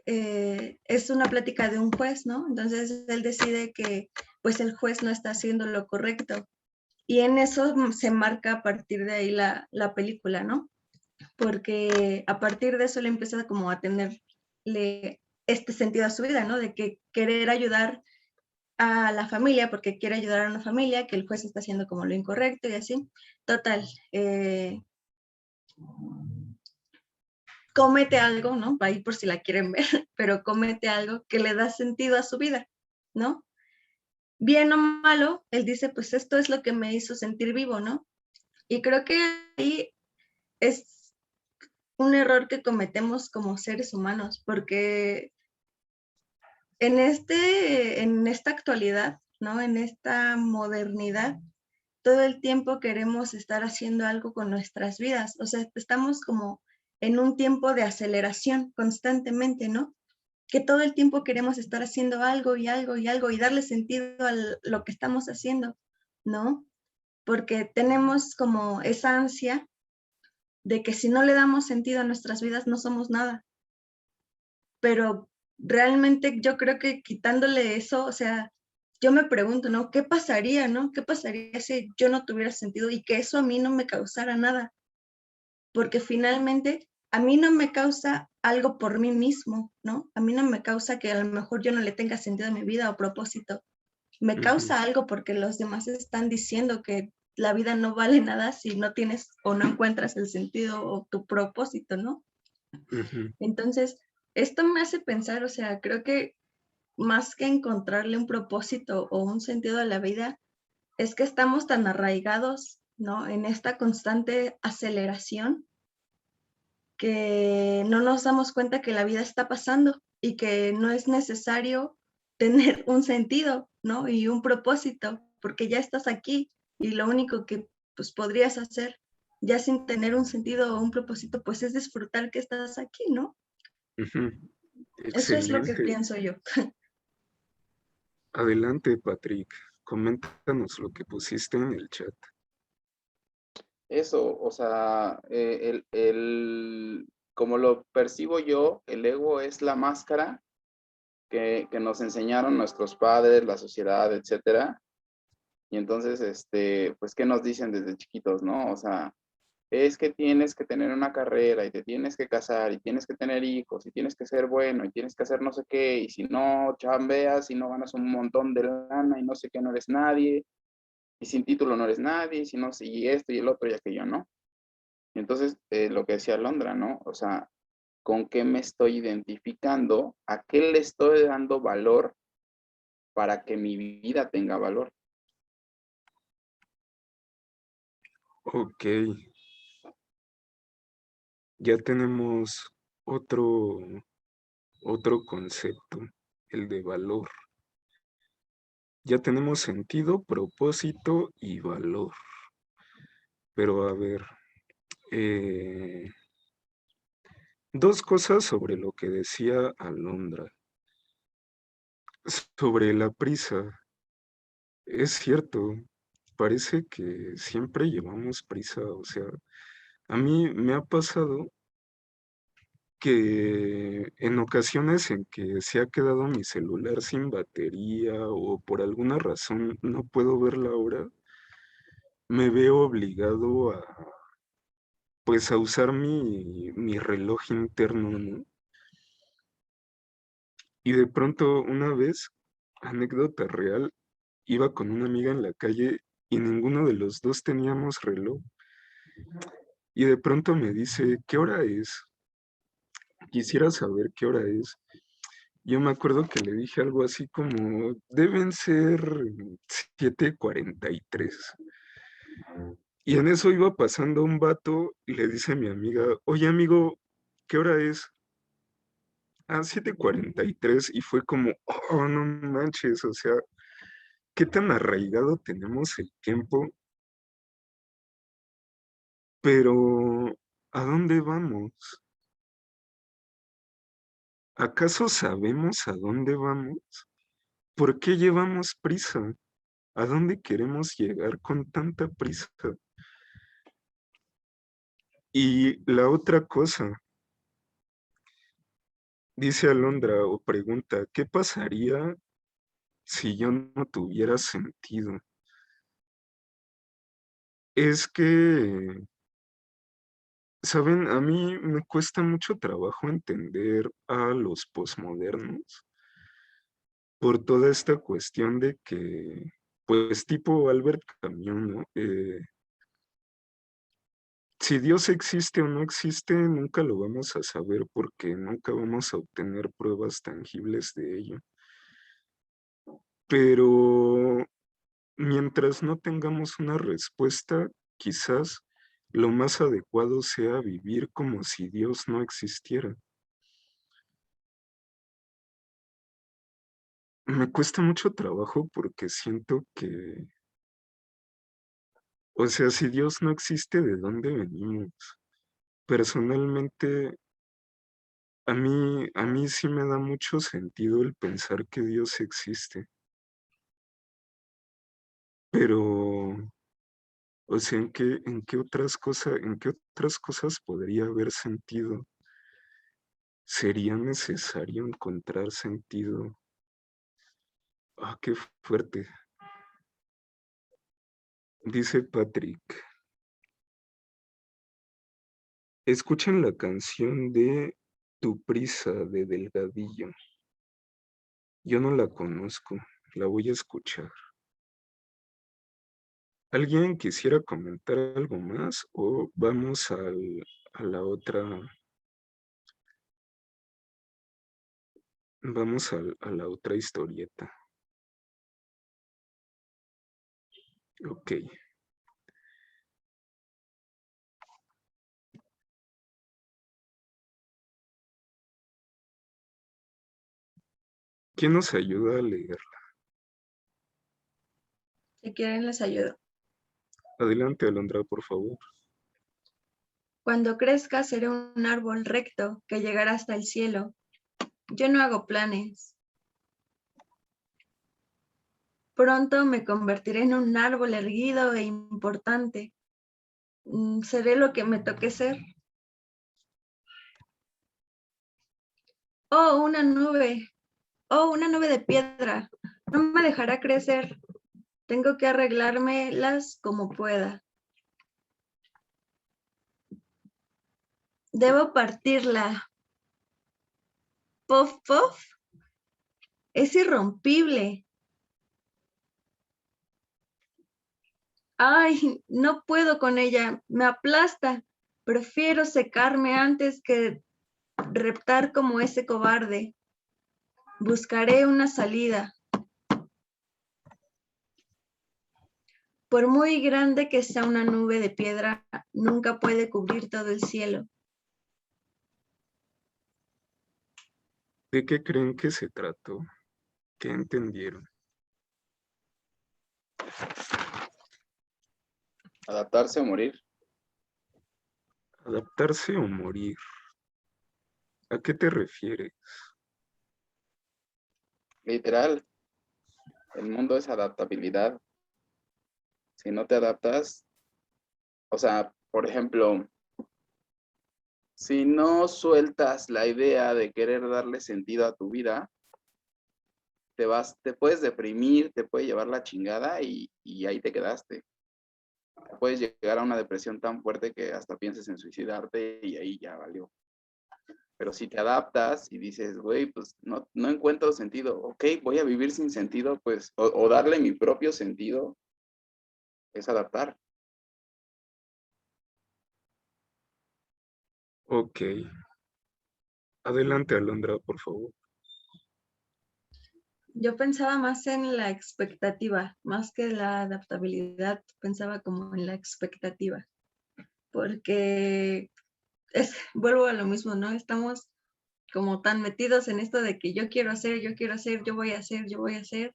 es una plática de un juez, ¿no? Entonces él decide que pues el juez no está haciendo lo correcto. Y en eso se marca a partir de ahí la película, ¿no? Porque a partir de eso le empieza como a tenerle este sentido a su vida, ¿no? De que querer ayudar a la familia porque quiere ayudar a una familia, que el juez está haciendo como lo incorrecto y así. Total, comete algo, ¿no? Ahí por si la quieren ver, pero comete algo que le da sentido a su vida, ¿no? Bien o malo, él dice, pues esto es lo que me hizo sentir vivo, ¿no? Y creo que ahí es un error que cometemos como seres humanos, porque en esta actualidad, ¿no? En esta modernidad, todo el tiempo queremos estar haciendo algo con nuestras vidas. O sea, estamos como en un tiempo de aceleración constantemente, ¿no? Que todo el tiempo queremos estar haciendo algo y algo y algo y darle sentido a lo que estamos haciendo, ¿no? Porque tenemos como esa ansia de que si no le damos sentido a nuestras vidas no somos nada. Pero realmente yo creo que quitándole eso, o sea, yo me pregunto, ¿no? ¿Qué pasaría, no? ¿Qué pasaría si yo no tuviera sentido y que eso a mí no me causara nada? Porque finalmente a mí no me causa algo por mí mismo, ¿no? A mí no me causa que a lo mejor yo no le tenga sentido a mi vida o propósito. Me ujú, causa algo porque los demás están diciendo que la vida no vale nada si no tienes o no encuentras el sentido o tu propósito, ¿no? ujú, Entonces, esto me hace pensar, o sea, creo que más que encontrarle un propósito o un sentido a la vida, es que estamos tan arraigados, ¿no? En esta constante aceleración que no nos damos cuenta que la vida está pasando y que no es necesario tener un sentido, ¿no? Y un propósito, porque ya estás aquí y lo único que pues podrías hacer ya sin tener un sentido o un propósito, pues es disfrutar que estás aquí, ¿no? ujú. Eso es lo que Excelente. pienso yo. Adelante, Patrick. Coméntanos lo que pusiste en el chat. Eso, o sea, como lo percibo yo, el ego es la máscara que nos enseñaron nuestros padres, la sociedad, etcétera, Y entonces, pues, ¿qué nos dicen desde chiquitos, no? O sea, es que tienes que tener una carrera y te tienes que casar y tienes que tener hijos y tienes que ser bueno y tienes que hacer no sé qué y si no chambeas y no ganas un montón de lana y no sé qué no eres nadie y sin título no eres nadie y si no, y esto y el otro y aquello, ¿no? Y entonces, lo que decía Londra, ¿no? O sea, ¿con qué me estoy identificando? ¿A qué le estoy dando valor para que mi vida tenga valor? Ok, ya tenemos otro concepto, el de valor. Ya tenemos sentido, propósito y valor. Pero a ver, eh, dos cosas sobre lo que decía Alondra. Sobre la prisa, es cierto, parece que siempre llevamos prisa, o sea, a mí me ha pasado que en ocasiones en que se ha quedado mi celular sin batería o por alguna razón no puedo ver la hora, me veo obligado a, pues, a usar mi reloj interno, ¿no? Y de pronto una vez, anécdota real, iba con una amiga en la calle y ninguno de los dos teníamos reloj. Y de pronto me dice, ¿qué hora es? Quisiera saber qué hora es. Yo me acuerdo que le dije algo así como, deben ser 7:43. Y en eso iba pasando un vato y le dice a mi amiga, oye amigo, ¿qué hora es? Ah, 7:43. Y fue como, oh, no manches, o sea, qué tan arraigado tenemos el tiempo, pero ¿a dónde vamos? ¿Acaso sabemos a dónde vamos? ¿Por qué llevamos prisa? ¿A dónde queremos llegar con tanta prisa? Y la otra cosa, dice Alondra o pregunta, ¿qué pasaría si yo no tuviera sentido? Es que, ¿saben? A mí me cuesta mucho trabajo entender a los posmodernos por toda esta cuestión de que, pues tipo Albert Camus, ¿no? Si Dios existe o no existe, nunca lo vamos a saber porque nunca vamos a obtener pruebas tangibles de ello. Pero mientras no tengamos una respuesta, quizás lo más adecuado sea vivir como si Dios no existiera. Me cuesta mucho trabajo porque siento que, o sea, si Dios no existe, ¿de dónde venimos? Personalmente, a mí sí me da mucho sentido el pensar que Dios existe, pero, o sea, ¿en qué otras cosas podría haber sentido? ¿Sería necesario encontrar sentido? Ah, qué fuerte. Dice Patrick, escuchen la canción de Tu prisa de Delgadillo. Yo no la conozco, la voy a escuchar. ¿Alguien quisiera comentar algo más o vamos a la otra, a la otra historieta? Ok. ¿Quién nos ayuda a leer? Si quieren, les ayudo. Adelante, Alondra, por favor. Cuando crezca, seré un árbol recto que llegará hasta el cielo. Yo no hago planes. Pronto me convertiré en un árbol erguido e importante. Seré lo que me toque ser. Oh, una nube. Oh, una nube de piedra. No me dejará crecer. Tengo que arreglármelas como pueda. Debo partirla. Puff, puff. Es irrompible. Ay, no puedo con ella. Me aplasta. Prefiero secarme antes que reptar como ese cobarde. Buscaré una salida. Por muy grande que sea una nube de piedra, nunca puede cubrir todo el cielo. ¿De qué creen que se trató? ¿Qué entendieron? Adaptarse o morir. ¿Adaptarse o morir? ¿A qué te refieres? Literal, el mundo es adaptabilidad. Si no te adaptas, o sea, por ejemplo, si no sueltas la idea de querer darle sentido a tu vida, te puedes deprimir, te puede llevar la chingada y ahí te quedaste. Puedes llegar a una depresión tan fuerte que hasta pienses en suicidarte y ahí ya valió. Pero si te adaptas y dices, güey, pues no encuentro sentido, ok, voy a vivir sin sentido, pues, o darle mi propio sentido, es adaptar. Ok. Adelante, Alondra, por favor. Yo pensaba más en la expectativa, más que la adaptabilidad, pensaba como en la expectativa, porque vuelvo a lo mismo, ¿no? Estamos como tan metidos en esto de que yo quiero hacer, yo voy a hacer,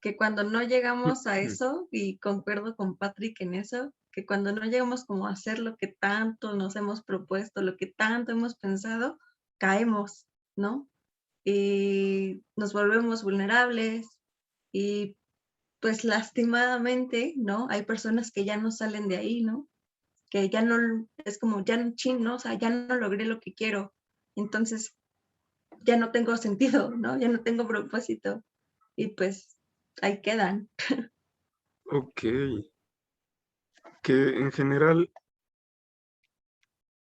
que cuando no llegamos a eso, y concuerdo con Patrick en eso, que cuando no llegamos como a hacer lo que tanto nos hemos propuesto, lo que tanto hemos pensado, caemos, ¿no? Y nos volvemos vulnerables y pues lastimadamente, ¿no? Hay personas que ya no salen de ahí, ¿no? Que ya no, es como, ya no, chin, ¿no? O sea, ya no logré lo que quiero, entonces ya no tengo sentido, ¿no? Ya no tengo propósito y pues ahí quedan. Ok. Que en general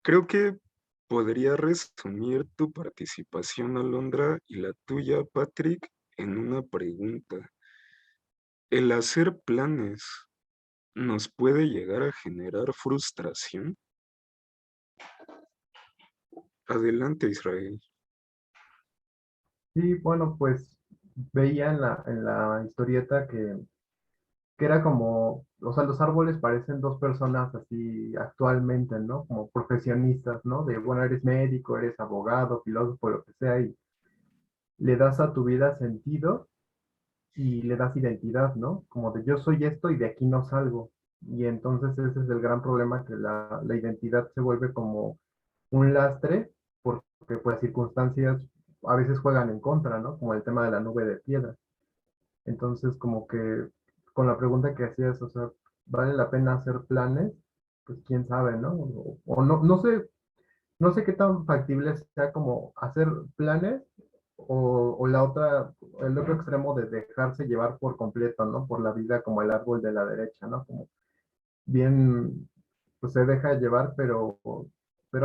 creo que podría resumir tu participación, Alondra, y la tuya, Patrick, en una pregunta. ¿El hacer planes nos puede llegar a generar frustración? Adelante, Israel. Sí, bueno, pues veía en la historieta que era como, o sea, los árboles parecen dos personas así actualmente, ¿no? Como profesionistas, ¿no? De, bueno, eres médico, eres abogado, filósofo, lo que sea, y le das a tu vida sentido y le das identidad, ¿no? Como de yo soy esto y de aquí no salgo. Y entonces ese es el gran problema, que la identidad se vuelve como un lastre, porque pues circunstancias a veces juegan en contra, ¿no? Como el tema de la nube de piedra. Entonces, como que con la pregunta que hacías, o sea, ¿vale la pena hacer planes? Pues quién sabe, ¿no? O no, no sé qué tan factible sea como hacer planes o la otra, el otro extremo de dejarse llevar por completo, ¿no? Por la vida como el árbol de la derecha, ¿no? Como bien, pues se deja llevar, pero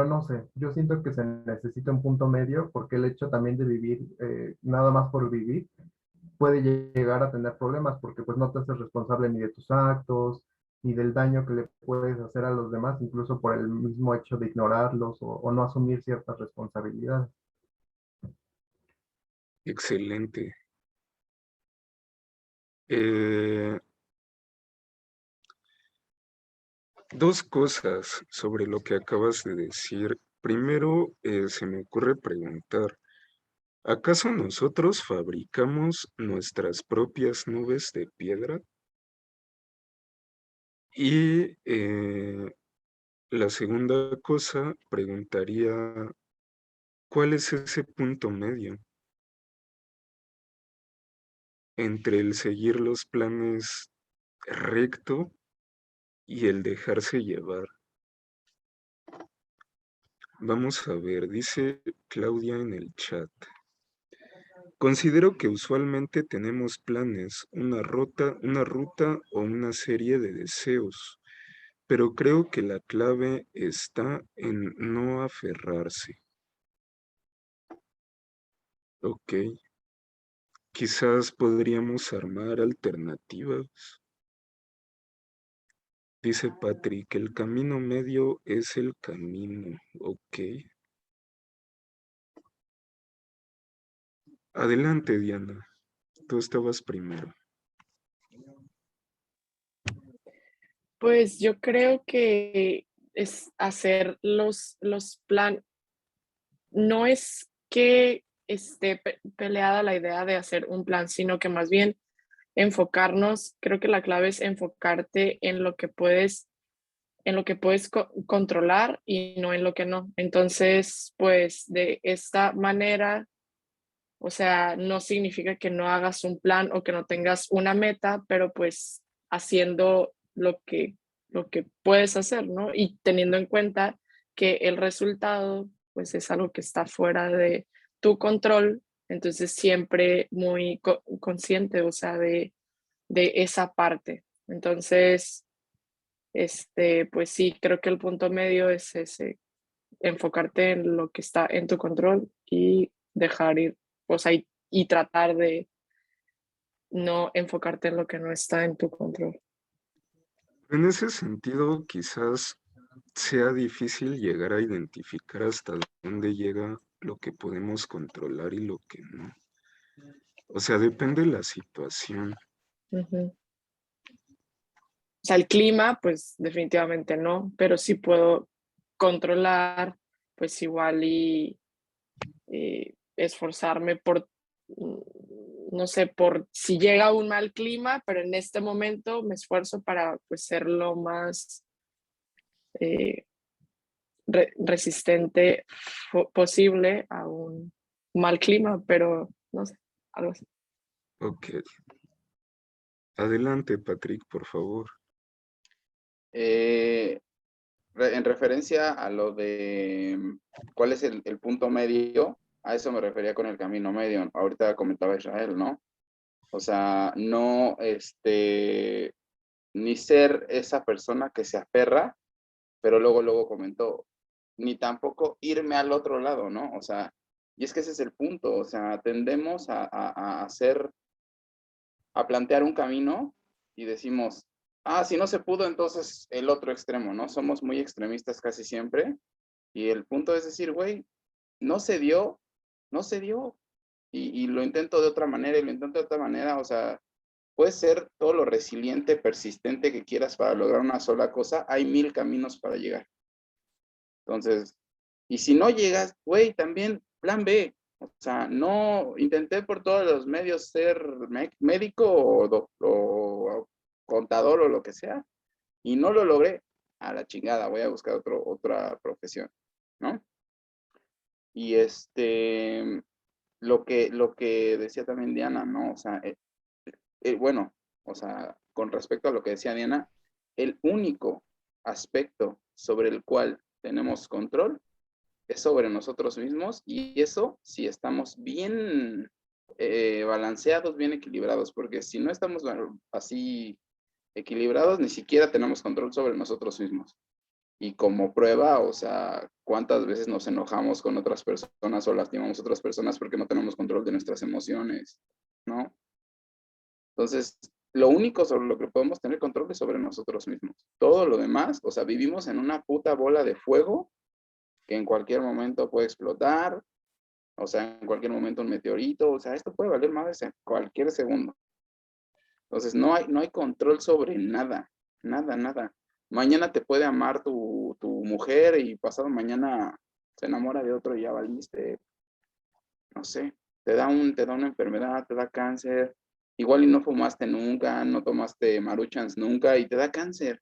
no sé, yo siento que se necesita un punto medio porque el hecho también de vivir nada más por vivir puede llegar a tener problemas porque pues no te haces responsable ni de tus actos, ni del daño que le puedes hacer a los demás, incluso por el mismo hecho de ignorarlos o no asumir ciertas responsabilidades. Excelente. Eh, Dos cosas sobre lo que acabas de decir. Primero, se me ocurre preguntar, ¿acaso nosotros fabricamos nuestras propias nubes de piedra? Y la segunda cosa, preguntaría, ¿cuál es ese punto medio entre el seguir los planes recto y el dejarse llevar? Vamos a ver, dice Claudia en el chat. Considero que usualmente tenemos planes, una ruta o una serie de deseos, pero creo que la clave está en no aferrarse. Ok, quizás podríamos armar alternativas. Dice Patrick, el camino medio es el camino. Ok. Adelante, Diana. Tú estabas primero. Pues yo creo que es hacer los planes. No es que esté peleada la idea de hacer un plan, sino que más bien enfocarnos, creo que la clave es enfocarte en lo que puedes controlar y no en lo que no. Entonces, pues de esta manera, o sea, no significa que no hagas un plan o que no tengas una meta, pero pues haciendo lo que puedes hacer, ¿no? Y teniendo en cuenta que el resultado, pues es algo que está fuera de tu control, entonces siempre muy consciente, o sea, de esa parte. Entonces, pues sí, creo que el punto medio es ese, enfocarte en lo que está en tu control y dejar ir, o sea, y tratar de no enfocarte en lo que no está en tu control. En ese sentido, quizás sea difícil llegar a identificar hasta dónde llega lo que podemos controlar y lo que no. O sea, depende de la situación. Ujú. O sea, el clima, pues definitivamente no, pero sí puedo controlar, pues igual y esforzarme por, no sé, por si llega un mal clima, pero en este momento me esfuerzo para pues ser lo más eh, resistente posible a un mal clima, pero no sé, algo así. Ok. Adelante, Patrick, por favor. En referencia a lo de cuál es el punto medio, a eso me refería con el camino medio. Ahorita comentaba Israel, ¿no? O sea, no, ni ser esa persona que se aferra, pero luego comentó, ni tampoco irme al otro lado, ¿no? O sea, y es que ese es el punto, o sea, tendemos a hacer, a plantear un camino y decimos, ah, si no se pudo, entonces el otro extremo, ¿no? Somos muy extremistas casi siempre. Y el punto es decir, güey, no se dio, no se dio. Y lo intento de otra manera y lo intento de otra manera. O sea, puedes ser todo lo resiliente, persistente que quieras para lograr una sola cosa. Hay 1000 caminos para llegar. Entonces, y si no llegas, güey, también plan B. O sea, no intenté por todos los medios ser médico o contador o lo que sea y no lo logré. A la chingada, voy a buscar otra profesión, ¿no? Y lo que decía también Diana, ¿no? O sea, bueno, o sea, con respecto a lo que decía Diana, el único aspecto sobre el cual tenemos control es sobre nosotros mismos y eso si estamos bien balanceados, bien equilibrados, porque si no estamos así equilibrados, ni siquiera tenemos control sobre nosotros mismos. Y como prueba, o sea, cuántas veces nos enojamos con otras personas o lastimamos a otras personas porque no tenemos control de nuestras emociones, ¿no? Entonces, lo único sobre lo que podemos tener control es sobre nosotros mismos. Todo lo demás, o sea, vivimos en una puta bola de fuego que en cualquier momento puede explotar, o sea, en cualquier momento un meteorito, o sea, esto puede valer más en cualquier segundo. Entonces, no hay control sobre nada, nada. Mañana te puede amar tu mujer y pasado mañana se enamora de otro y ya valiste, no sé, te da una enfermedad, te da cáncer, igual y no fumaste nunca, no tomaste maruchans nunca y te da cáncer.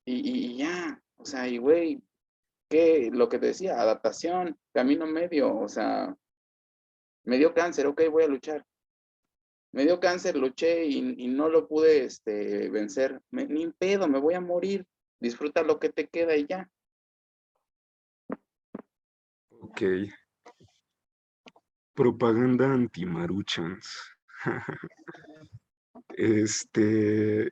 Y ya, o sea, y güey, ¿qué? Lo que te decía, adaptación, camino medio, o sea, me dio cáncer, ok, voy a luchar. Me dio cáncer, luché y no lo pude vencer. Ni pedo, me voy a morir. Disfruta lo que te queda y ya. Ok. Propaganda anti-maruchans. Este,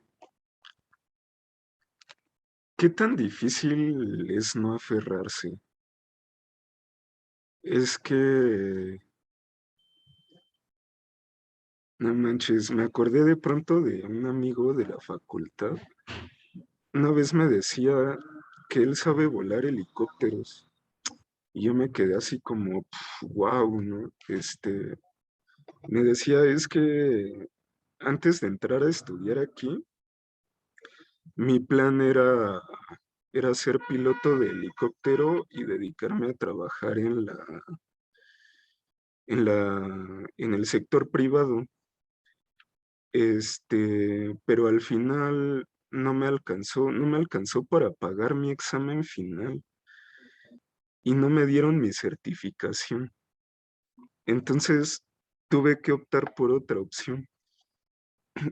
¿qué tan difícil es no aferrarse? Es que, no manches, me acordé de pronto de un amigo de la facultad. Una vez me decía que él sabe volar helicópteros. Y yo me quedé así como, wow, ¿no? Me decía, es que antes de entrar a estudiar aquí, mi plan era ser piloto de helicóptero y dedicarme a trabajar en el sector privado. Pero al final no me alcanzó para pagar mi examen final y no me dieron mi certificación. Entonces tuve que optar por otra opción.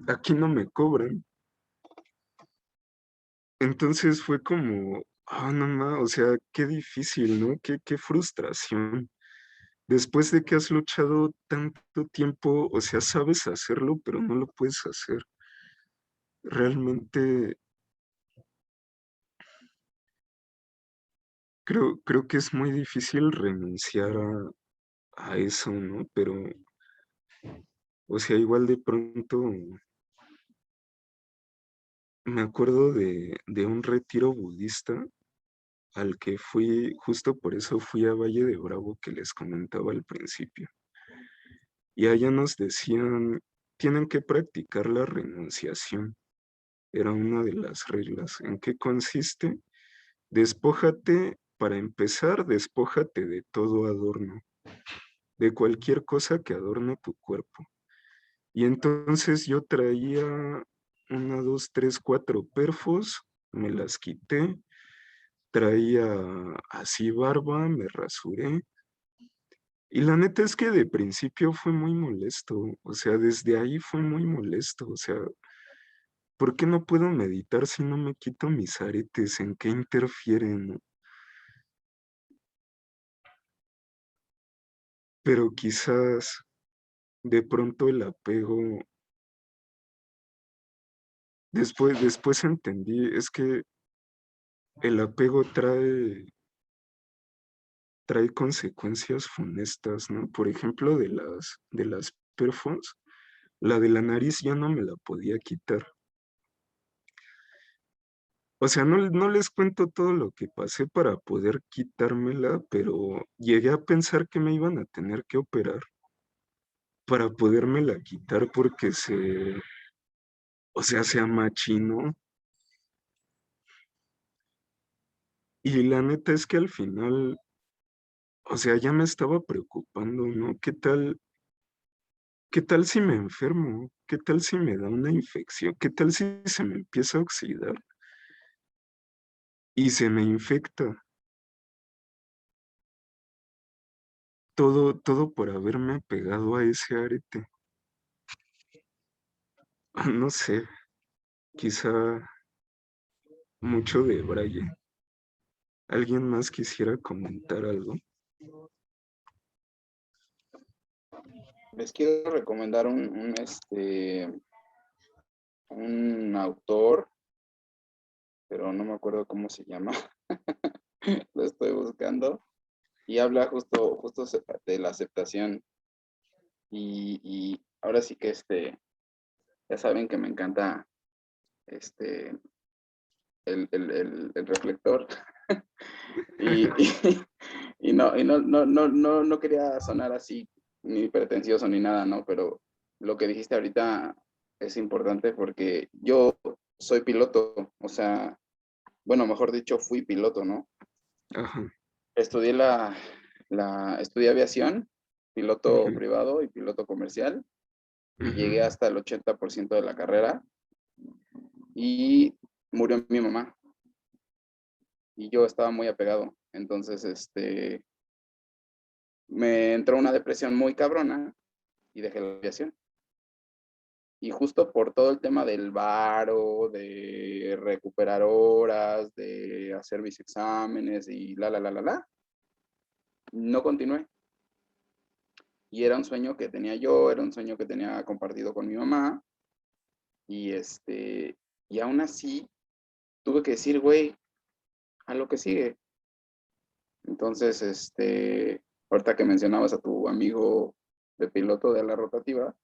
Aquí no me cobran. Entonces fue como, no más, o sea, qué difícil, ¿no? Qué frustración. Después de que has luchado tanto tiempo, o sea, sabes hacerlo, pero no lo puedes hacer. Realmente creo que es muy difícil renunciar a eso, ¿no? Pero, o sea, igual de pronto me acuerdo de un retiro budista al que fui, justo por eso fui a Valle de Bravo que les comentaba al principio. Y allá nos decían, tienen que practicar la renunciación. Era una de las reglas. ¿En qué consiste? Despójate, para empezar, despójate de todo adorno, de cualquier cosa que adorne tu cuerpo. Y entonces yo traía una, dos, tres, cuatro perfos, me las quité, traía así barba, me rasuré. Y la neta es que de principio fue muy molesto, o sea, desde ahí fue muy molesto, o sea, ¿por qué no puedo meditar si no me quito mis aretes? ¿En qué interfieren? Pero quizás de pronto el apego, después entendí, es que el apego trae consecuencias funestas, ¿no? Por ejemplo, de las perfos, la de la nariz ya no me la podía quitar. O sea, no les cuento todo lo que pasé para poder quitármela, pero llegué a pensar que me iban a tener que operar para podérmela quitar porque o sea, se amachinó. Y la neta es que al final, o sea, ya me estaba preocupando, ¿no? ¿Qué tal si me enfermo? ¿Qué tal si me da una infección? ¿Qué tal si se me empieza a oxidar y se me infecta? Todo por haberme pegado a ese arete. No sé, quizá mucho de Braille. ¿Alguien más quisiera comentar algo? Les quiero recomendar un autor, pero no me acuerdo cómo se llama. Lo estoy buscando. Y habla justo de la aceptación. Y ahora sí que ya saben que me encanta este, el reflector. Y, y no quería sonar así, ni pretencioso ni nada, ¿no? Pero lo que dijiste ahorita es importante porque yo soy piloto, o sea, bueno, mejor dicho, fui piloto, ¿no? Ajá. Estudié aviación, piloto Ujú, privado y piloto comercial, y ujú. llegué hasta el 80% de la carrera y murió mi mamá y yo estaba muy apegado. Entonces, me entró una depresión muy cabrona y dejé la aviación. Y justo por todo el tema del varo, de recuperar horas, de hacer mis exámenes y no continué. Y era un sueño que tenía yo, era un sueño que tenía compartido con mi mamá. Y y aún así tuve que decir, güey, a lo que sigue. Entonces, ahorita que mencionabas a tu amigo de piloto de la rotativa,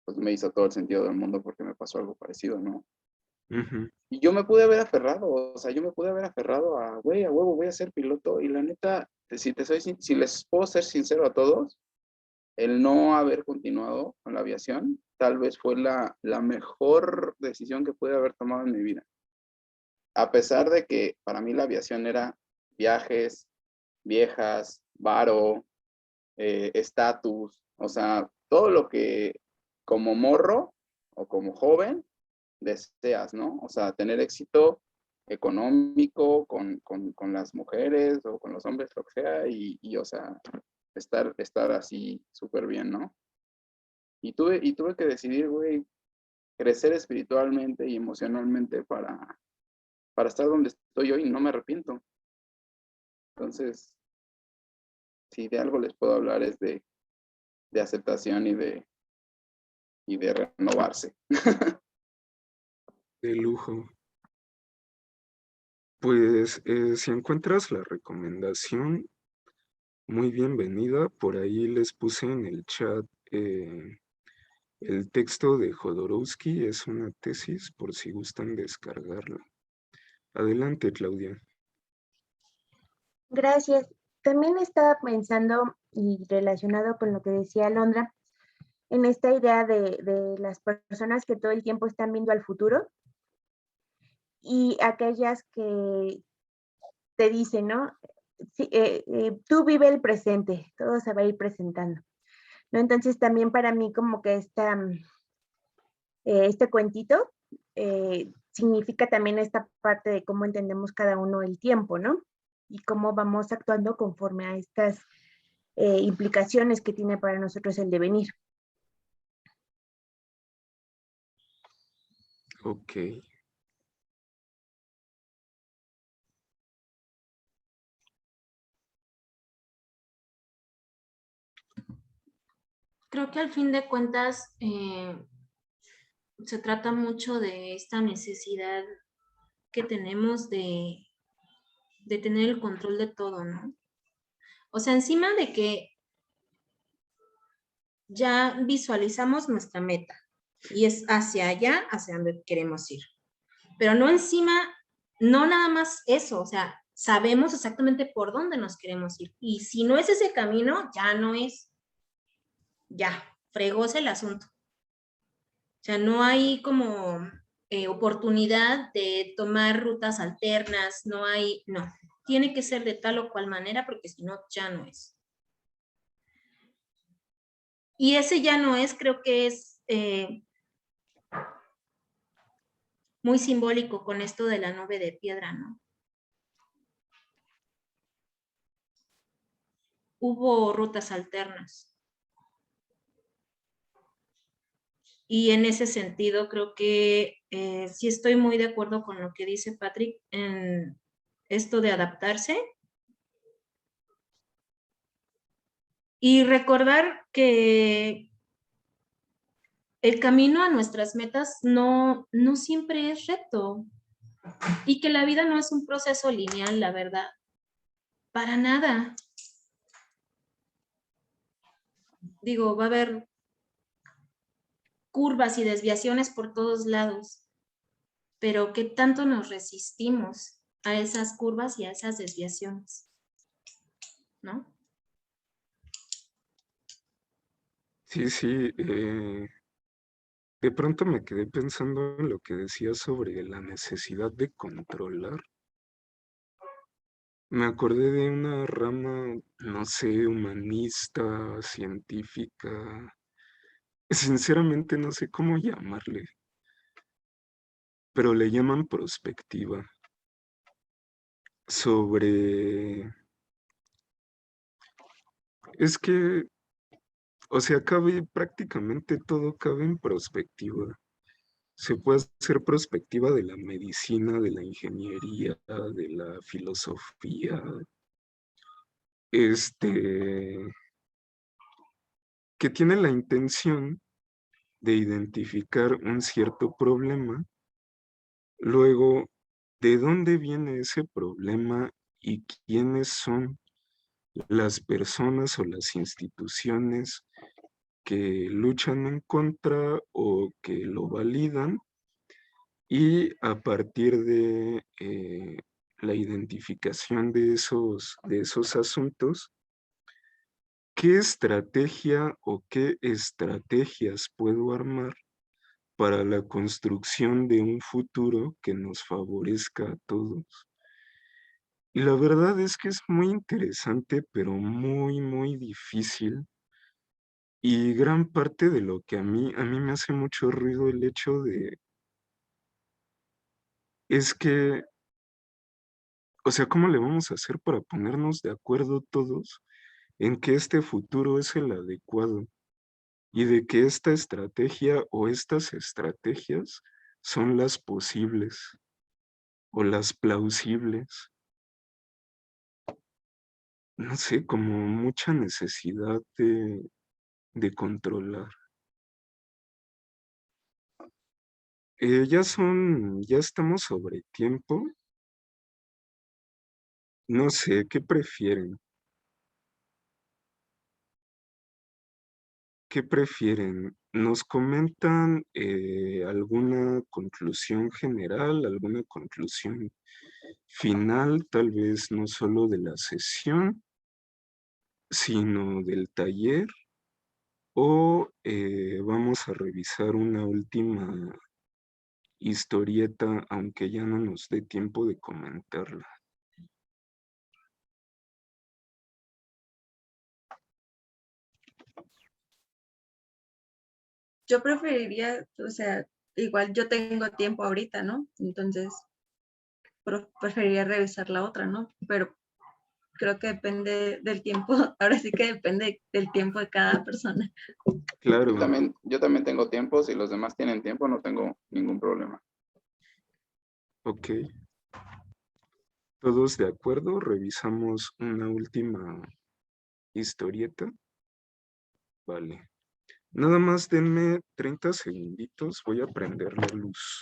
pues me hizo todo el sentido del mundo porque me pasó algo parecido, ¿no? Ujú. Y yo me pude haber aferrado, o sea, yo me pude haber aferrado a, güey, a huevo, voy a ser piloto. Y la neta, si les puedo ser sincero a todos, el no haber continuado con la aviación tal vez fue la mejor decisión que pude haber tomado en mi vida. A pesar de que para mí la aviación era viajes, viejas, varo, estatus, o sea, todo lo que como morro o como joven deseas, ¿no? O sea, tener éxito económico con las mujeres o con los hombres, lo que sea, o sea, estar así súper bien, ¿no? Y tuve que decidir, güey, crecer espiritualmente y emocionalmente para estar donde estoy hoy y no me arrepiento. Entonces, si de algo les puedo hablar es de aceptación y de renovarse. De lujo. Pues si encuentras la recomendación, muy bienvenida. Por ahí les puse en el chat el texto de Jodorowsky. Es una tesis por si gustan descargarla. Adelante, Claudia. Gracias. También estaba pensando y relacionado con lo que decía Alondra, en esta idea de las personas que todo el tiempo están viendo al futuro y aquellas que te dicen, ¿no? Sí, tú vive el presente, todo se va a ir presentando, ¿no? Entonces también para mí como que este cuentito significa también esta parte de cómo entendemos cada uno el tiempo, ¿no? Y cómo vamos actuando conforme a estas implicaciones que tiene para nosotros el devenir. Ok. Creo que al fin de cuentas se trata mucho de esta necesidad que tenemos de tener el control de todo, ¿no? O sea, encima de que ya visualizamos nuestra meta y es hacia allá, hacia donde queremos ir. Pero no encima, no nada más eso, o sea, sabemos exactamente por dónde nos queremos ir. Y si no es ese camino, ya no es, ya, fregóse el asunto. O sea, no hay como oportunidad de tomar rutas alternas, no, tiene que ser de tal o cual manera porque si no, ya no es. Y ese ya no es, creo que es muy simbólico con esto de la nube de piedra, ¿no? Hubo rutas alternas. Y en ese sentido, creo que sí estoy muy de acuerdo con lo que dice Patrick en esto de adaptarse. Y recordar que el camino a nuestras metas no siempre es recto y que la vida no es un proceso lineal, la verdad. Para nada. Digo, va a haber curvas y desviaciones por todos lados, pero ¿qué tanto nos resistimos a esas curvas y a esas desviaciones? ¿No? Sí, sí. De pronto me quedé pensando en lo que decía sobre la necesidad de controlar. Me acordé de una rama, no sé, humanista, científica. Sinceramente no sé cómo llamarle, pero le llaman prospectiva. Sobre... Es que, o sea, prácticamente todo cabe en prospectiva. Se puede hacer prospectiva de la medicina, de la ingeniería, de la filosofía. Este, que tiene la intención de identificar un cierto problema, luego, ¿de dónde viene ese problema y quiénes son las personas o las instituciones que luchan en contra o que lo validan? Y a partir de la identificación de esos asuntos, ¿qué estrategia o qué estrategias puedo armar para la construcción de un futuro que nos favorezca a todos? Y la verdad es que es muy interesante, pero muy, muy difícil. Y gran parte de lo que a mí me hace mucho ruido el hecho de, es que, o sea, ¿cómo le vamos a hacer para ponernos de acuerdo todos en que este futuro es el adecuado y de que esta estrategia o estas estrategias son las posibles o las plausibles? No sé, como mucha necesidad de controlar. Ya estamos sobre tiempo. No sé, ¿qué prefieren? ¿Qué prefieren? ¿Nos comentan alguna conclusión general, alguna conclusión final, tal vez no solo de la sesión, sino del taller? ¿O vamos a revisar una última historieta, aunque ya no nos dé tiempo de comentarla? Yo preferiría, o sea, igual yo tengo tiempo ahorita, ¿no? Entonces, preferiría revisar la otra, ¿no? Pero creo que depende del tiempo, ahora sí que depende del tiempo de cada persona. Claro, Yo también tengo tiempo, si los demás tienen tiempo, no tengo ningún problema. ok. ¿Todos de acuerdo? ¿Revisamos una última historieta? Vale. Nada más denme 30 segunditos, voy a prender la luz.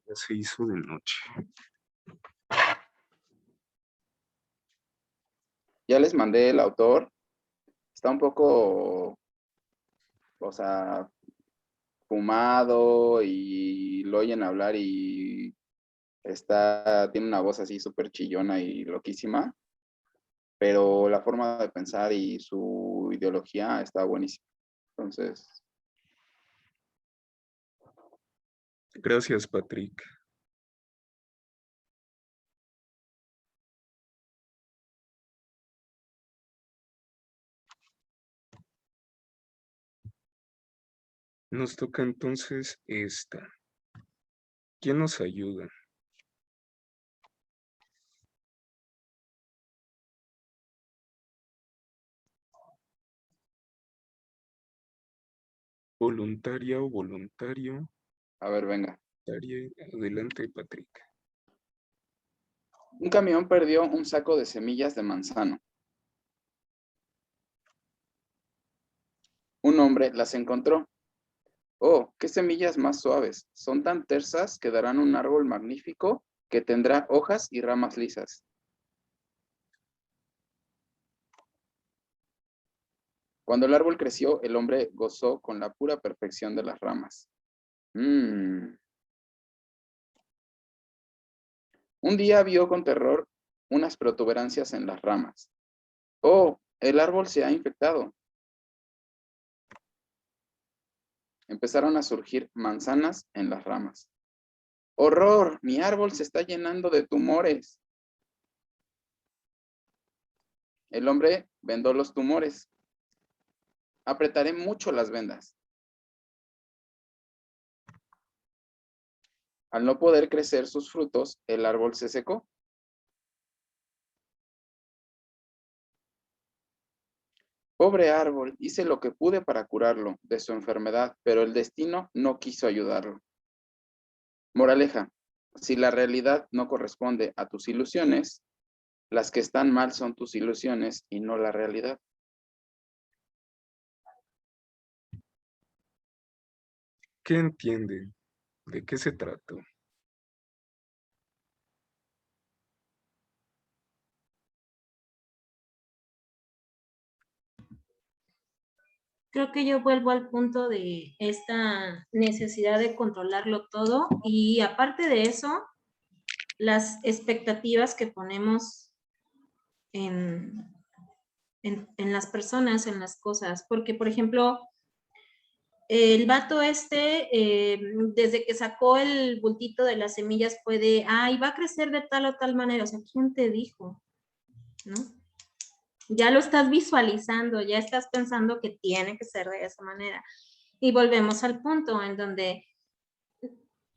Ya se hizo de noche. Ya les mandé el autor. Está un poco, o sea, fumado y lo oyen hablar y tiene una voz así súper chillona y loquísima, pero la forma de pensar y su ideología está buenísima. Entonces, Gracias, Patrick. Nos toca entonces esta. ¿Quién nos ayuda? Voluntaria o voluntario. a ver, venga. Adelante, Patrick. Un camión perdió un saco de semillas de manzano. Un hombre las encontró. Oh, qué semillas más suaves. Son tan tersas que darán un árbol magnífico que tendrá hojas y ramas lisas. Cuando el árbol creció, el hombre gozó con la pura perfección de las ramas. Un día vio con terror unas protuberancias en las ramas. Oh, el árbol se ha infectado. Empezaron a surgir manzanas en las ramas. ¡Horror! Mi árbol se está llenando de tumores. El hombre vendó los tumores. Apretaré mucho las vendas. Al no poder crecer sus frutos, el árbol se secó. Pobre árbol, hice lo que pude para curarlo de su enfermedad, pero el destino no quiso ayudarlo. Moraleja, si la realidad no corresponde a tus ilusiones, las que están mal son tus ilusiones y no la realidad. ¿Qué entienden? ¿De qué se trató? Creo que yo vuelvo al punto de esta necesidad de controlarlo todo y aparte de eso, las expectativas que ponemos en, en las personas, en las cosas. Porque, por ejemplo, el vato desde que sacó el bultito de las semillas puede, ay, va a crecer de tal o tal manera. O sea, ¿quién te dijo? ¿No? Ya lo estás visualizando, ya estás pensando que tiene que ser de esa manera. Y volvemos al punto en donde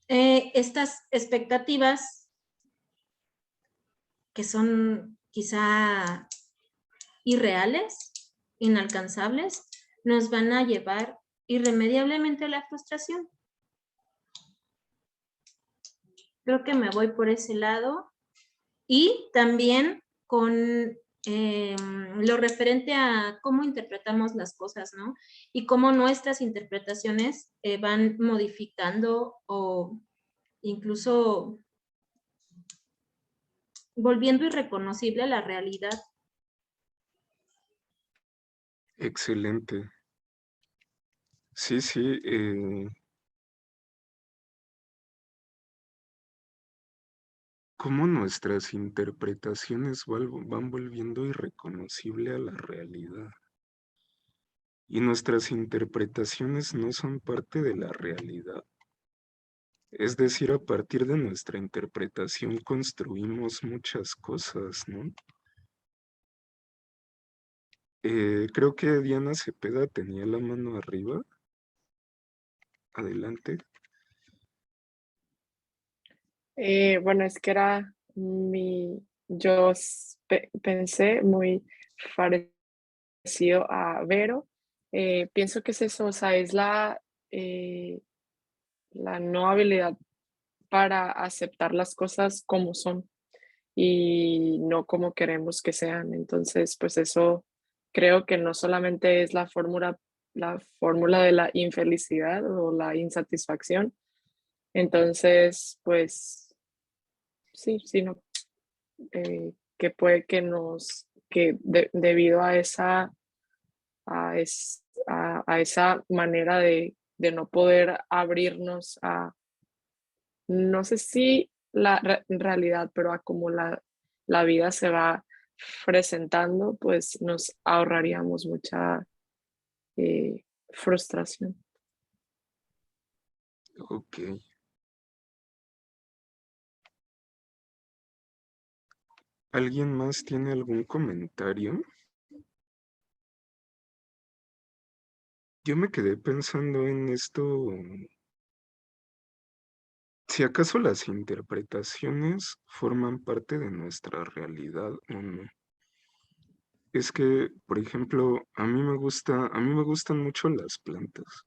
estas expectativas que son quizá irreales, inalcanzables, nos van a llevar irremediablemente a la frustración. Creo que me voy por ese lado y también con lo referente a cómo interpretamos las cosas, ¿no? Y cómo nuestras interpretaciones van modificando o incluso volviendo irreconocible la realidad. Excelente. Sí, sí. Cómo nuestras interpretaciones van volviendo irreconocible a la realidad. Y nuestras interpretaciones no son parte de la realidad. Es decir, a partir de nuestra interpretación construimos muchas cosas, ¿no? Creo que Diana Cepeda tenía la mano arriba. Adelante. Bueno, es que era yo pensé muy parecido a Vero. Pienso que es eso, o sea, es la no habilidad para aceptar las cosas como son y no como queremos que sean. Entonces, pues eso creo que no solamente es la fórmula de la infelicidad o la insatisfacción. Entonces, pues sí, sino que puede que debido a a esa manera de no poder abrirnos a, no sé si en realidad, pero a cómo la vida se va presentando, pues nos ahorraríamos mucha frustración. Ok. ¿Alguien más tiene algún comentario? Yo me quedé pensando en esto. Si acaso las interpretaciones forman parte de nuestra realidad o no. Es que, por ejemplo, a mí me gustan mucho las plantas.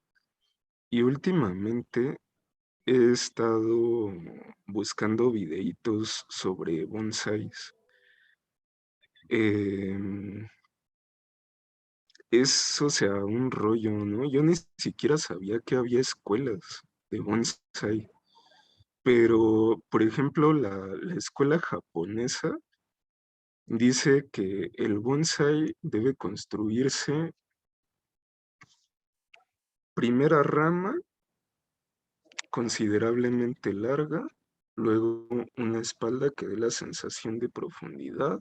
Y últimamente he estado buscando videitos sobre bonsáis. Em, o sea, un rollo, ¿no? Yo ni siquiera sabía que había escuelas de bonsái. Pero, por ejemplo, la escuela japonesa dice que el bonsái debe construirse primera rama considerablemente larga, luego una espalda que dé la sensación de profundidad,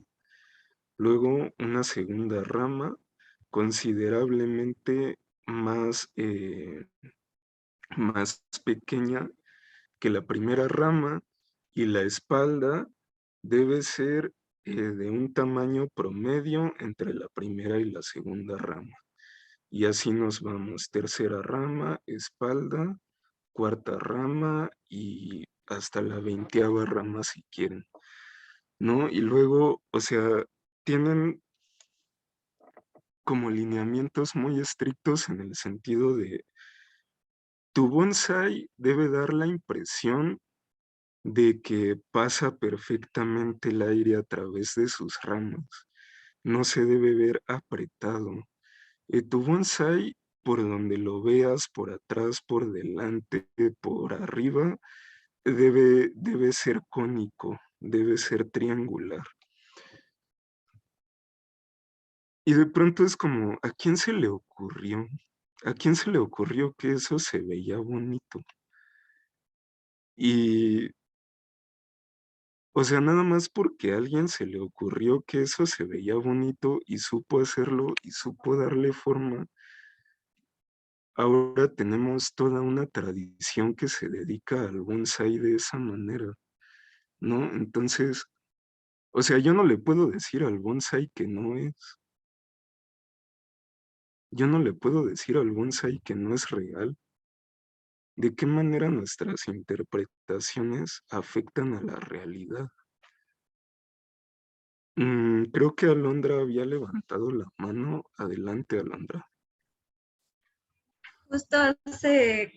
luego una segunda rama considerablemente más, más pequeña que la primera rama y la espalda debe ser de un tamaño promedio entre la primera y la segunda rama. Y así nos vamos, tercera rama, espalda, cuarta rama y hasta la 20ª rama si quieren, ¿no? Y luego, o sea, tienen como lineamientos muy estrictos en el sentido de tu bonsai debe dar la impresión de que pasa perfectamente el aire a través de sus ramas. No se debe ver apretado. Tu bonsai por donde lo veas, por atrás, por delante, por arriba, debe ser cónico, debe ser triangular. Y de pronto es como, ¿a quién se le ocurrió? ¿A quién se le ocurrió que eso se veía bonito? Y, o sea, nada más porque a alguien se le ocurrió que eso se veía bonito y supo hacerlo y supo darle forma, ahora tenemos toda una tradición que se dedica al bonsái de esa manera, ¿no? Entonces, o sea, yo no le puedo decir al bonsái que no es. Yo no le puedo decir al bonsái que no es real. ¿De qué manera nuestras interpretaciones afectan a la realidad? Creo que Alondra había levantado la mano. Adelante, Alondra. Justo hace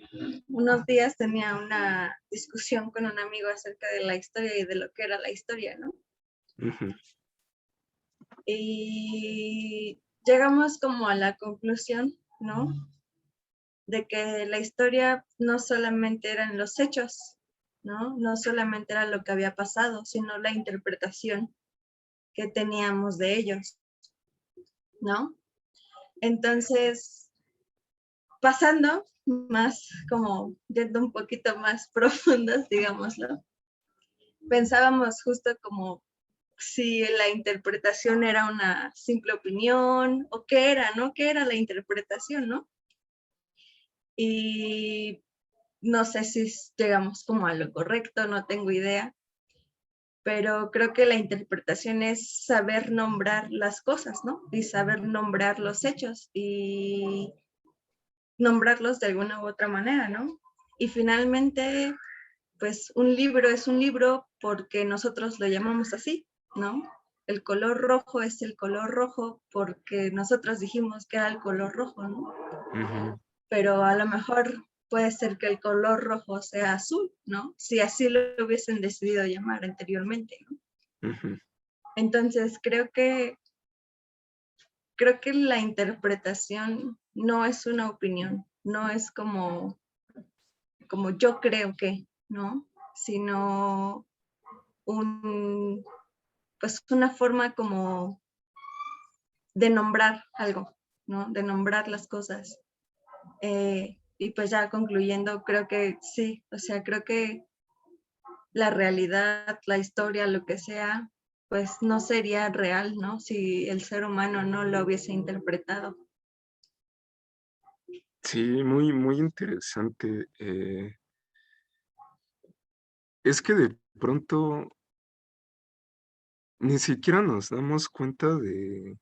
unos días tenía una discusión con un amigo acerca de la historia y de lo que era la historia, ¿no? Ujú, Y llegamos como a la conclusión, ¿no? De que la historia no solamente eran los hechos, ¿no? No solamente era lo que había pasado, sino la interpretación que teníamos de ellos, ¿no? Entonces, pasando más, como yendo un poquito más profundos, digámoslo, pensábamos justo como si la interpretación era una simple opinión o qué era, ¿no? ¿Qué era la interpretación, no? Y no sé si llegamos como a lo correcto, no tengo idea, pero creo que la interpretación es saber nombrar las cosas, ¿no? Y saber nombrar los hechos y nombrarlos de alguna u otra manera, ¿no? Y finalmente, pues un libro es un libro porque nosotros lo llamamos así, ¿no? El color rojo es el color rojo porque nosotros dijimos que era el color rojo, ¿no? ujú, Pero a lo mejor puede ser que el color rojo sea azul, ¿no? Si así lo hubiesen decidido llamar anteriormente, ¿no? ujú. Entonces creo que la interpretación no es una opinión, no es como yo creo que, ¿no? Sino pues una forma como de nombrar algo, ¿no? De nombrar las cosas. Y pues ya concluyendo, creo que sí, o sea, creo que la realidad, la historia, lo que sea, pues no sería real, ¿no? Si el ser humano no lo hubiese interpretado. Sí, muy, muy interesante. Es que de pronto ni siquiera nos damos cuenta de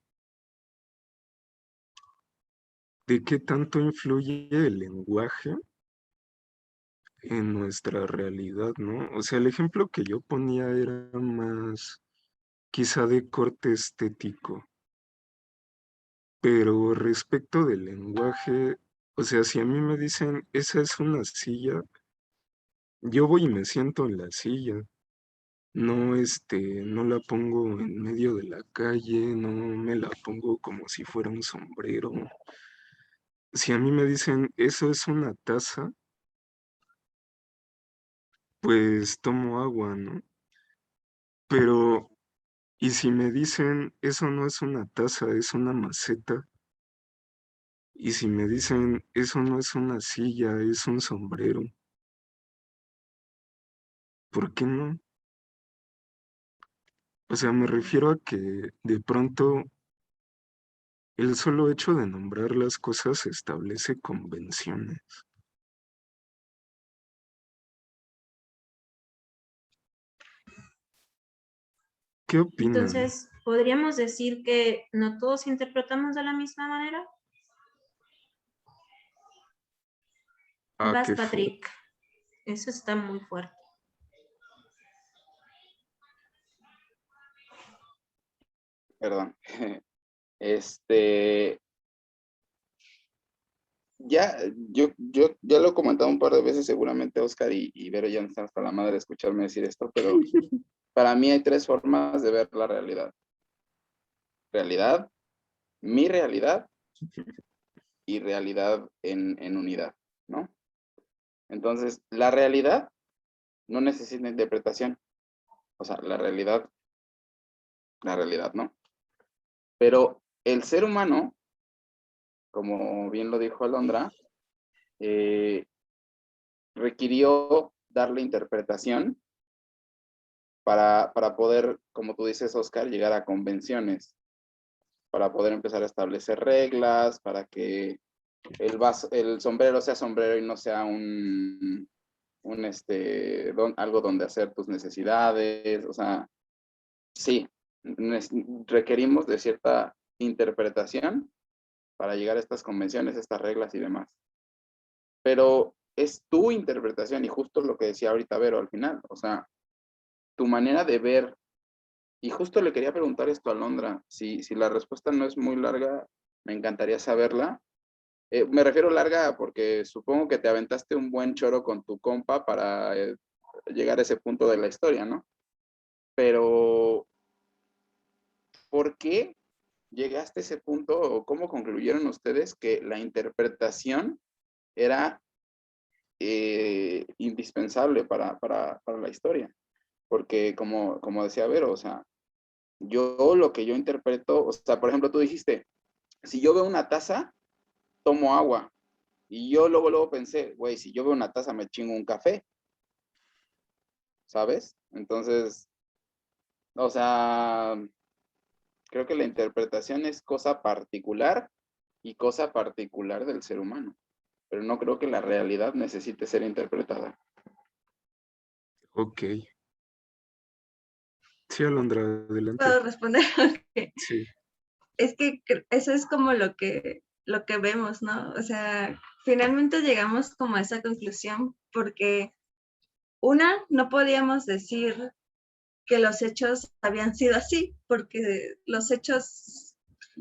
qué tanto influye el lenguaje en nuestra realidad, ¿no? O sea, el ejemplo que yo ponía era más quizá de corte estético, pero respecto del lenguaje, o sea, si a mí me dicen, esa es una silla, yo voy y me siento en la silla, no, no la pongo en medio de la calle, no me la pongo como si fuera un sombrero. Si a mí me dicen, eso es una taza, pues tomo agua, ¿no? Pero, ¿y si me dicen, eso no es una taza, es una maceta? Y si me dicen, eso no es una silla, es un sombrero, ¿por qué no? O sea, me refiero a que de pronto el solo hecho de nombrar las cosas establece convenciones. ¿Qué opinan? Entonces, ¿podríamos decir que no todos interpretamos de la misma manera? Ah, Vas, qué fuerte. Patrick. Eso está muy fuerte. Perdón. Este, ya, yo ya lo he comentado un par de veces, seguramente Oscar y Vero ya no están hasta la madre de escucharme decir esto, pero para mí hay tres formas de ver la realidad. Realidad, mi realidad y realidad en unidad, ¿no? Entonces, la realidad no necesita interpretación. O sea, la realidad, ¿no? Pero el ser humano, como bien lo dijo Alondra, requirió darle interpretación para poder, como tú dices, Oscar, llegar a convenciones, para poder empezar a establecer reglas, para que el sombrero sea sombrero y no sea algo donde hacer tus necesidades. O sea, sí, requerimos de cierta interpretación para llegar a estas convenciones, estas reglas y demás. Pero es tu interpretación, y justo lo que decía ahorita Vero al final, o sea, tu manera de ver. Y justo le quería preguntar esto a Alondra, si la respuesta no es muy larga, me encantaría saberla. Me refiero larga porque supongo que te aventaste un buen choro con tu compa para llegar a ese punto de la historia, ¿no? Pero, ¿por qué llegaste a ese punto o cómo concluyeron ustedes que la interpretación era indispensable para la historia? Porque como decía Vero, o sea, yo lo que yo interpreto, o sea, por ejemplo, tú dijiste, si yo veo una taza, tomo agua. Y yo luego pensé, güey, si yo veo una taza me chingo un café, ¿sabes? Entonces, o sea, creo que la interpretación es cosa particular y cosa particular del ser humano, pero no creo que la realidad necesite ser interpretada. Ok. Sí, Alondra, adelante. ¿Puedo responder? Ok. Sí. Es que eso es como lo que vemos, ¿no? O sea, finalmente llegamos como a esa conclusión porque no podíamos decir que los hechos habían sido así, porque los hechos,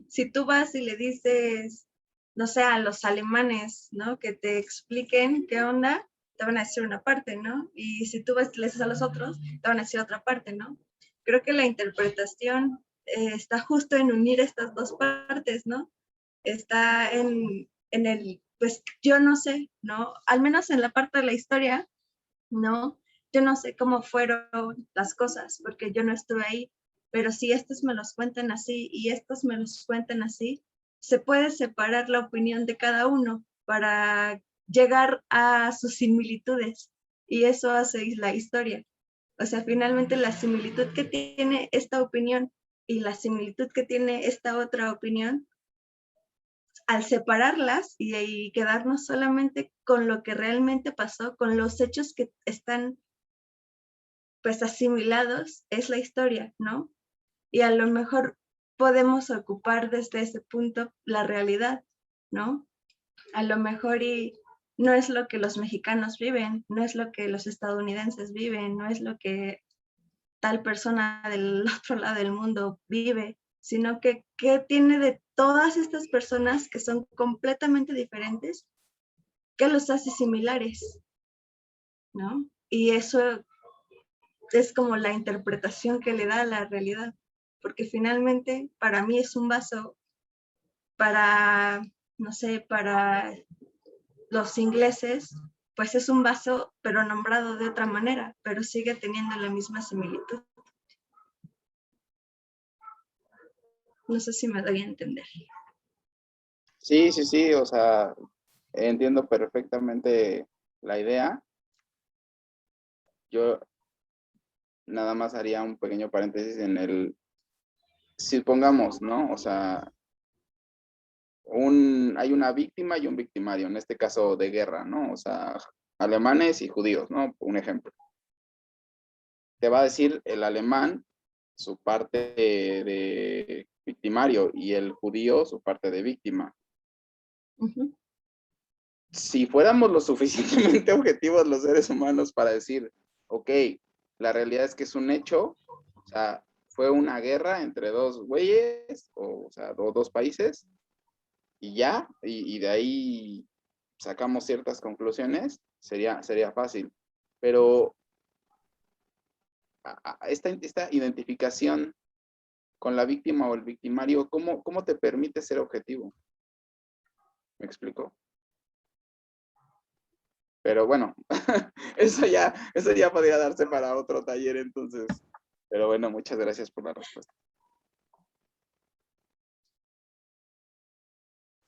si tú vas y le dices, no sé, a los alemanes, ¿no? Que te expliquen qué onda, te van a decir una parte, ¿no? Y si tú vas y le dices a los otros, te van a decir otra parte, ¿no? Creo que la interpretación está justo en unir estas dos partes, ¿no? Está en el, pues yo no sé, ¿no? Al menos en la parte de la historia, ¿no? Yo no sé cómo fueron las cosas, porque yo no estuve ahí, pero si estos me los cuentan así y estos me los cuentan así, se puede separar la opinión de cada uno para llegar a sus similitudes y eso hace la historia. O sea, finalmente la similitud que tiene esta opinión y la similitud que tiene esta otra opinión, al separarlas y quedarnos solamente con lo que realmente pasó, con los hechos que están pues asimilados, es la historia, ¿no? Y a lo mejor podemos ocupar desde ese punto la realidad, ¿no? A lo mejor y no es lo que los mexicanos viven, no es lo que los estadounidenses viven, no es lo que tal persona del otro lado del mundo vive, sino que qué tiene de todas estas personas que son completamente diferentes, que los hace similares, ¿no? Y eso es como la interpretación que le da a la realidad, porque finalmente para mí es un vaso, para, no sé, para los ingleses, pues es un vaso, pero nombrado de otra manera, pero sigue teniendo la misma similitud. No sé si me doy a entender. Sí, o sea, entiendo perfectamente la idea. Yo nada más haría un pequeño paréntesis supongamos, ¿no? O sea, hay una víctima y un victimario, en este caso de guerra, ¿no? O sea, alemanes y judíos, ¿no? Un ejemplo. Te va a decir el alemán su parte de victimario y el judío su parte de víctima. Uh-huh. Si fuéramos lo suficientemente objetivos los seres humanos para decir, ok, la realidad es que es un hecho, o sea, fue una guerra entre dos güeyes, o sea, dos países, y ya, y de ahí sacamos ciertas conclusiones, sería fácil. Pero esta identificación con la víctima o el victimario, ¿cómo te permite ser objetivo? ¿Me explico? Pero bueno, eso ya podría darse para otro taller entonces. Pero bueno, muchas gracias por la respuesta.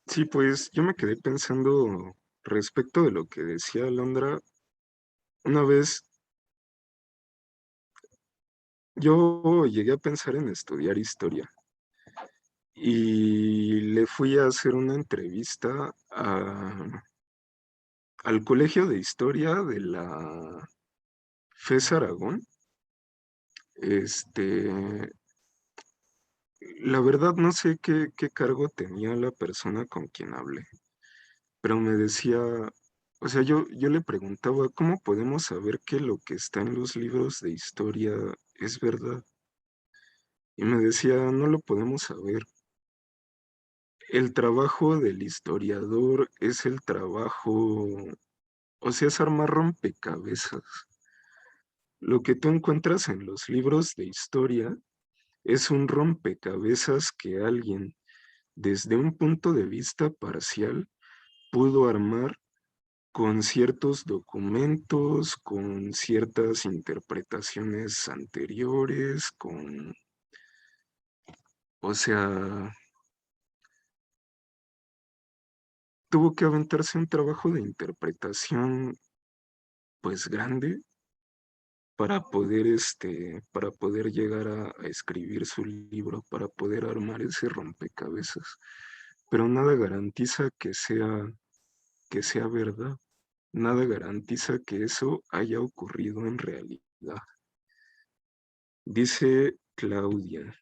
Sí, pues yo me quedé pensando respecto de lo que decía Alondra. Una vez yo llegué a pensar en estudiar historia y le fui a hacer una entrevista al Colegio de Historia de la FES Aragón. La verdad no sé qué cargo tenía la persona con quien hablé, pero me decía, o sea, yo le preguntaba, ¿cómo podemos saber que lo que está en los libros de historia es verdad? Y me decía, no lo podemos saber. El trabajo del historiador es el trabajo, o sea, es armar rompecabezas. Lo que tú encuentras en los libros de historia es un rompecabezas que alguien, desde un punto de vista parcial, pudo armar con ciertos documentos, con ciertas interpretaciones anteriores, o sea, tuvo que aventarse un trabajo de interpretación, pues grande, para poder llegar a escribir su libro, para poder armar ese rompecabezas. Pero nada garantiza que sea verdad. Nada garantiza que eso haya ocurrido en realidad. Dice Claudia,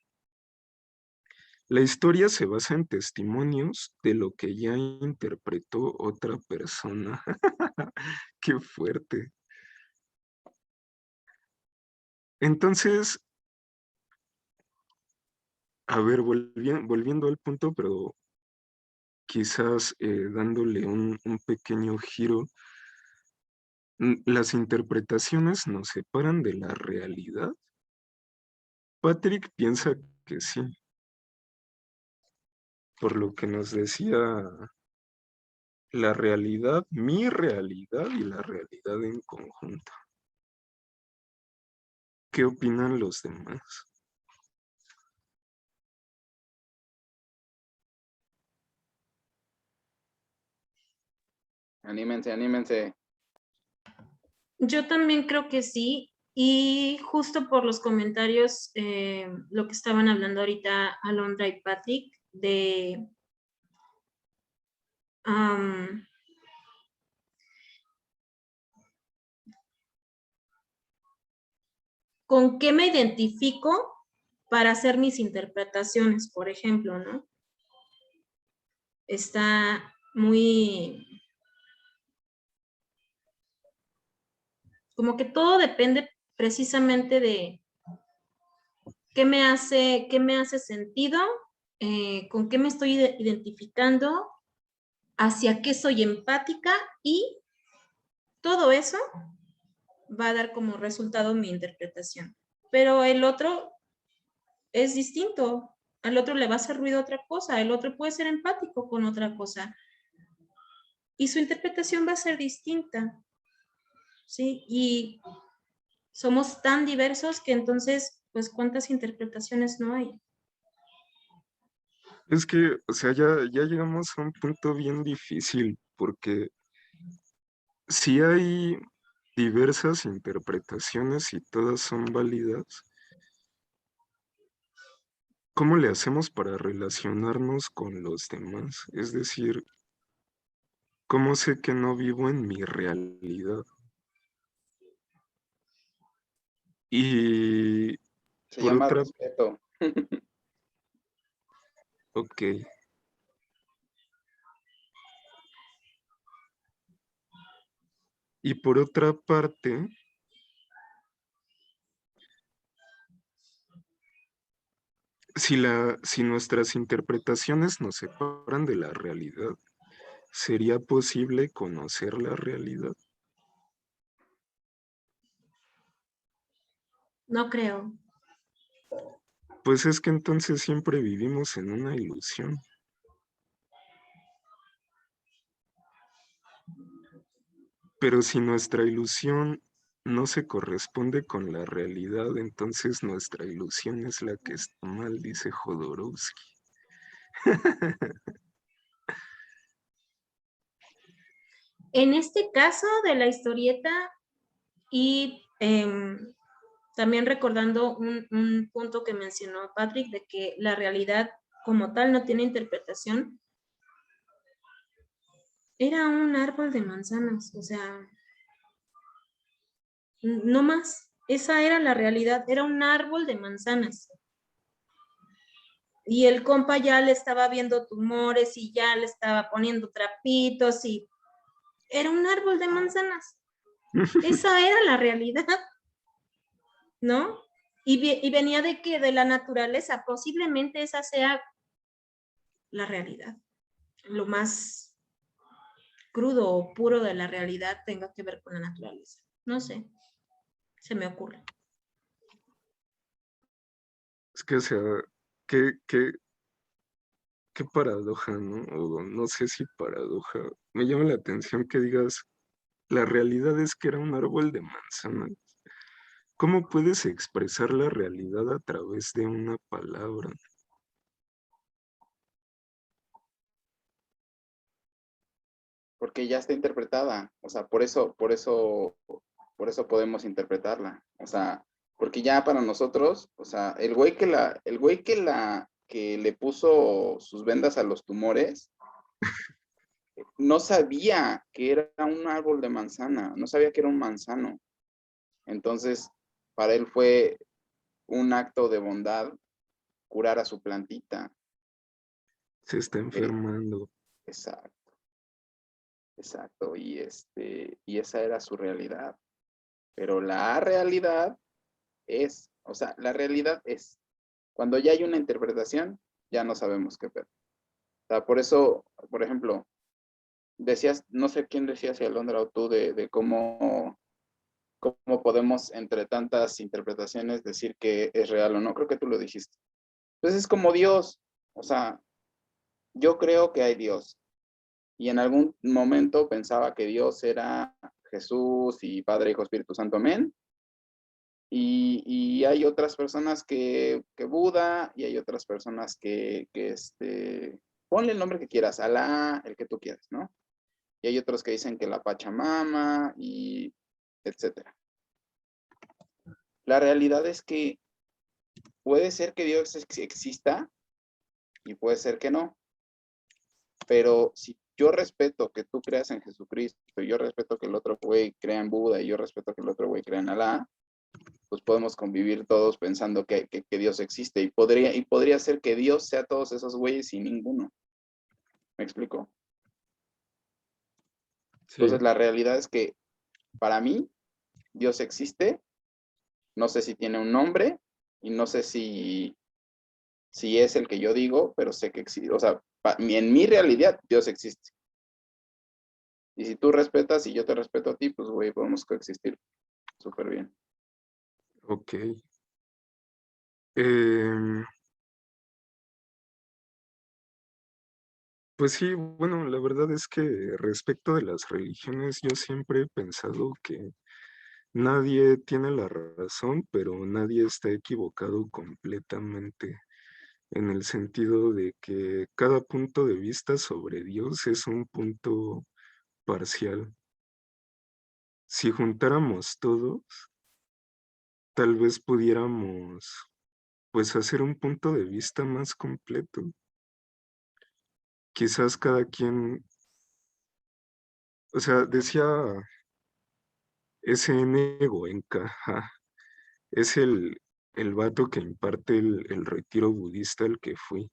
la historia se basa en testimonios de lo que ya interpretó otra persona. Qué fuerte. Entonces, a ver, volviendo al punto, pero quizás dándole un pequeño giro, las interpretaciones nos separan de la realidad. Patrick piensa que sí, por lo que nos decía la realidad, mi realidad y la realidad en conjunto. ¿Qué opinan los demás? Anímense, anímense. Yo también creo que sí. Y justo por los comentarios, lo que estaban hablando ahorita Alondra y Patrick, de con qué me identifico para hacer mis interpretaciones, por ejemplo, ¿no? Está muy, como que todo depende precisamente de qué me hace sentido, con qué me estoy identificando, hacia qué soy empática, y todo eso va a dar como resultado mi interpretación. Pero el otro es distinto. Al otro le va a hacer ruido otra cosa, el otro puede ser empático con otra cosa y su interpretación va a ser distinta, ¿sí? Y somos tan diversos que entonces, pues, ¿cuántas interpretaciones no hay? Es que, o sea, ya llegamos a un punto bien difícil, porque si hay diversas interpretaciones y todas son válidas, ¿cómo le hacemos para relacionarnos con los demás? Es decir, ¿cómo sé que no vivo en mi realidad? Y Se por llama otra, respeto. ok. Y por otra parte, si nuestras interpretaciones nos separan de la realidad, ¿sería posible conocer la realidad? No creo. Pues es que entonces siempre vivimos en una ilusión. Pero si nuestra ilusión no se corresponde con la realidad, entonces nuestra ilusión es la que está mal, dice Jodorowsky. En este caso de la historieta y también recordando un punto que mencionó Patrick, de que la realidad como tal no tiene interpretación, era un árbol de manzanas, o sea, no más, esa era la realidad, era un árbol de manzanas. Y el compa ya le estaba viendo tumores y ya le estaba poniendo trapitos y era un árbol de manzanas. Esa era la realidad, ¿no? Y venía de que de la naturaleza, posiblemente esa sea la realidad. Lo más crudo o puro de la realidad tenga que ver con la naturaleza. No sé, se me ocurre. Es que, o sea, qué paradoja, ¿no? O no sé si paradoja. Me llama la atención que digas, la realidad es que era un árbol de manzanas. ¿Cómo puedes expresar la realidad a través de una palabra? Porque ya está interpretada, o sea, por eso podemos interpretarla, o sea, porque ya para nosotros, o sea, que le puso sus vendas a los tumores, no sabía que era un árbol de manzana, no sabía que era un manzano. Entonces, para él fue un acto de bondad curar a su plantita. Se está enfermando. Exacto, exacto. Y esa era su realidad. Pero la realidad es, o sea, la realidad es, cuando ya hay una interpretación, ya no sabemos qué ver. O sea, por eso, por ejemplo, decías, no sé quién decía, si Alondra o tú, de cómo podemos, entre tantas interpretaciones, decir que es real o no. Creo que tú lo dijiste. Entonces es como Dios. O sea, yo creo que hay Dios. Y en algún momento pensaba que Dios era Jesús y Padre, Hijo, Espíritu Santo, amén. Y hay otras personas que Buda, y hay otras personas ponle el nombre que quieras, Alá, el que tú quieras, ¿no? Y hay otros que dicen que la Pachamama, y etcétera. La realidad es que puede ser que Dios exista y puede ser que no, pero si yo respeto que tú creas en Jesucristo, y yo respeto que el otro güey crea en Buda, y yo respeto que el otro güey crea en Alá, pues podemos convivir todos pensando que Dios existe, y podría ser que Dios sea todos esos güeyes y ninguno. ¿Me explico? Sí. Entonces la realidad es que para mí Dios existe, no sé si tiene un nombre y no sé si es el que yo digo, pero sé que existe. O sea, en mi realidad Dios existe. Y si tú respetas y yo te respeto a ti, pues güey, podemos coexistir súper bien. Ok. Em, Pues sí, bueno, la verdad es que respecto de las religiones, yo siempre he pensado que nadie tiene la razón, pero nadie está equivocado completamente, en el sentido de que cada punto de vista sobre Dios es un punto parcial. Si juntáramos todos, tal vez pudiéramos, pues, hacer un punto de vista más completo. Quizás cada quien, o sea, decía SN Goenka, es el vato que imparte el retiro budista al que fui.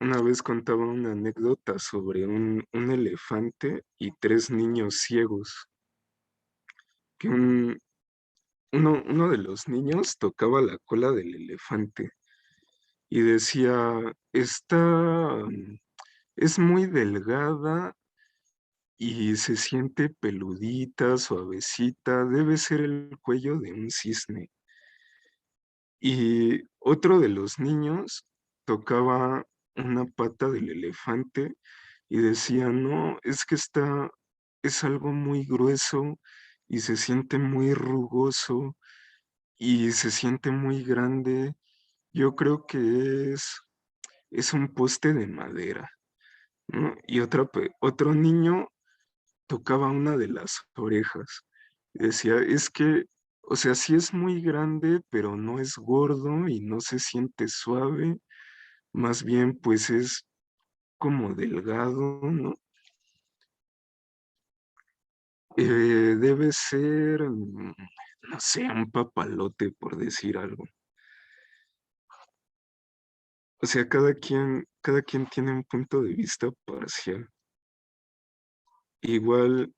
Una vez contaba una anécdota sobre un elefante y 3 niños ciegos, que uno de los niños tocaba la cola del elefante y decía, es muy delgada y se siente peludita, suavecita, debe ser el cuello de un cisne. Y otro de los niños tocaba una pata del elefante y decía, no, es que es algo muy grueso y se siente muy rugoso y se siente muy grande. Yo creo que es un poste de madera, ¿no? Y otro niño tocaba una de las orejas. Decía, es que, o sea, sí es muy grande, pero no es gordo y no se siente suave, más bien pues es como delgado, ¿no? Debe ser, no sé, un papalote, por decir algo. O sea, cada quien tiene un punto de vista parcial. Igual,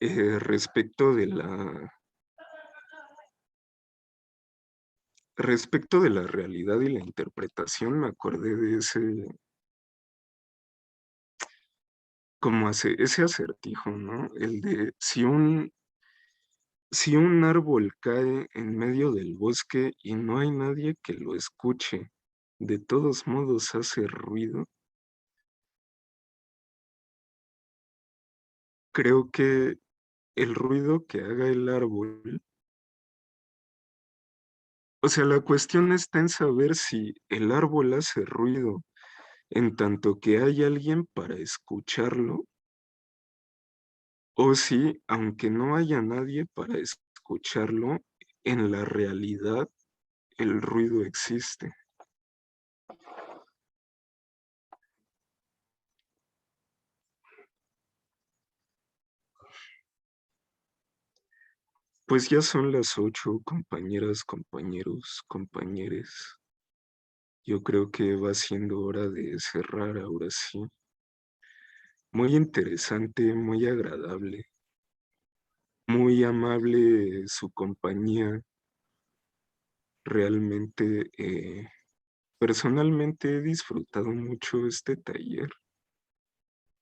respecto de respecto de la realidad y la interpretación, me acordé de ese acertijo, ¿no? El de si un árbol cae en medio del bosque y no hay nadie que lo escuche, de todos modos hace ruido. Creo que el ruido que haga el árbol, o sea, la cuestión está en saber si el árbol hace ruido en tanto que hay alguien para escucharlo, o si, aunque no haya nadie para escucharlo, en la realidad el ruido existe. Pues ya son las 8, compañeras, compañeros, compañeres. Yo creo que va siendo hora de cerrar ahora sí. Muy interesante, muy agradable, muy amable su compañía. Realmente, personalmente he disfrutado mucho este taller.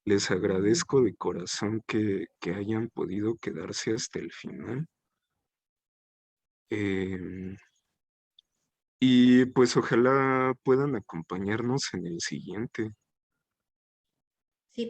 Les agradezco de corazón que hayan podido quedarse hasta el final. Em, y pues ojalá puedan acompañarnos en el siguiente. Sí,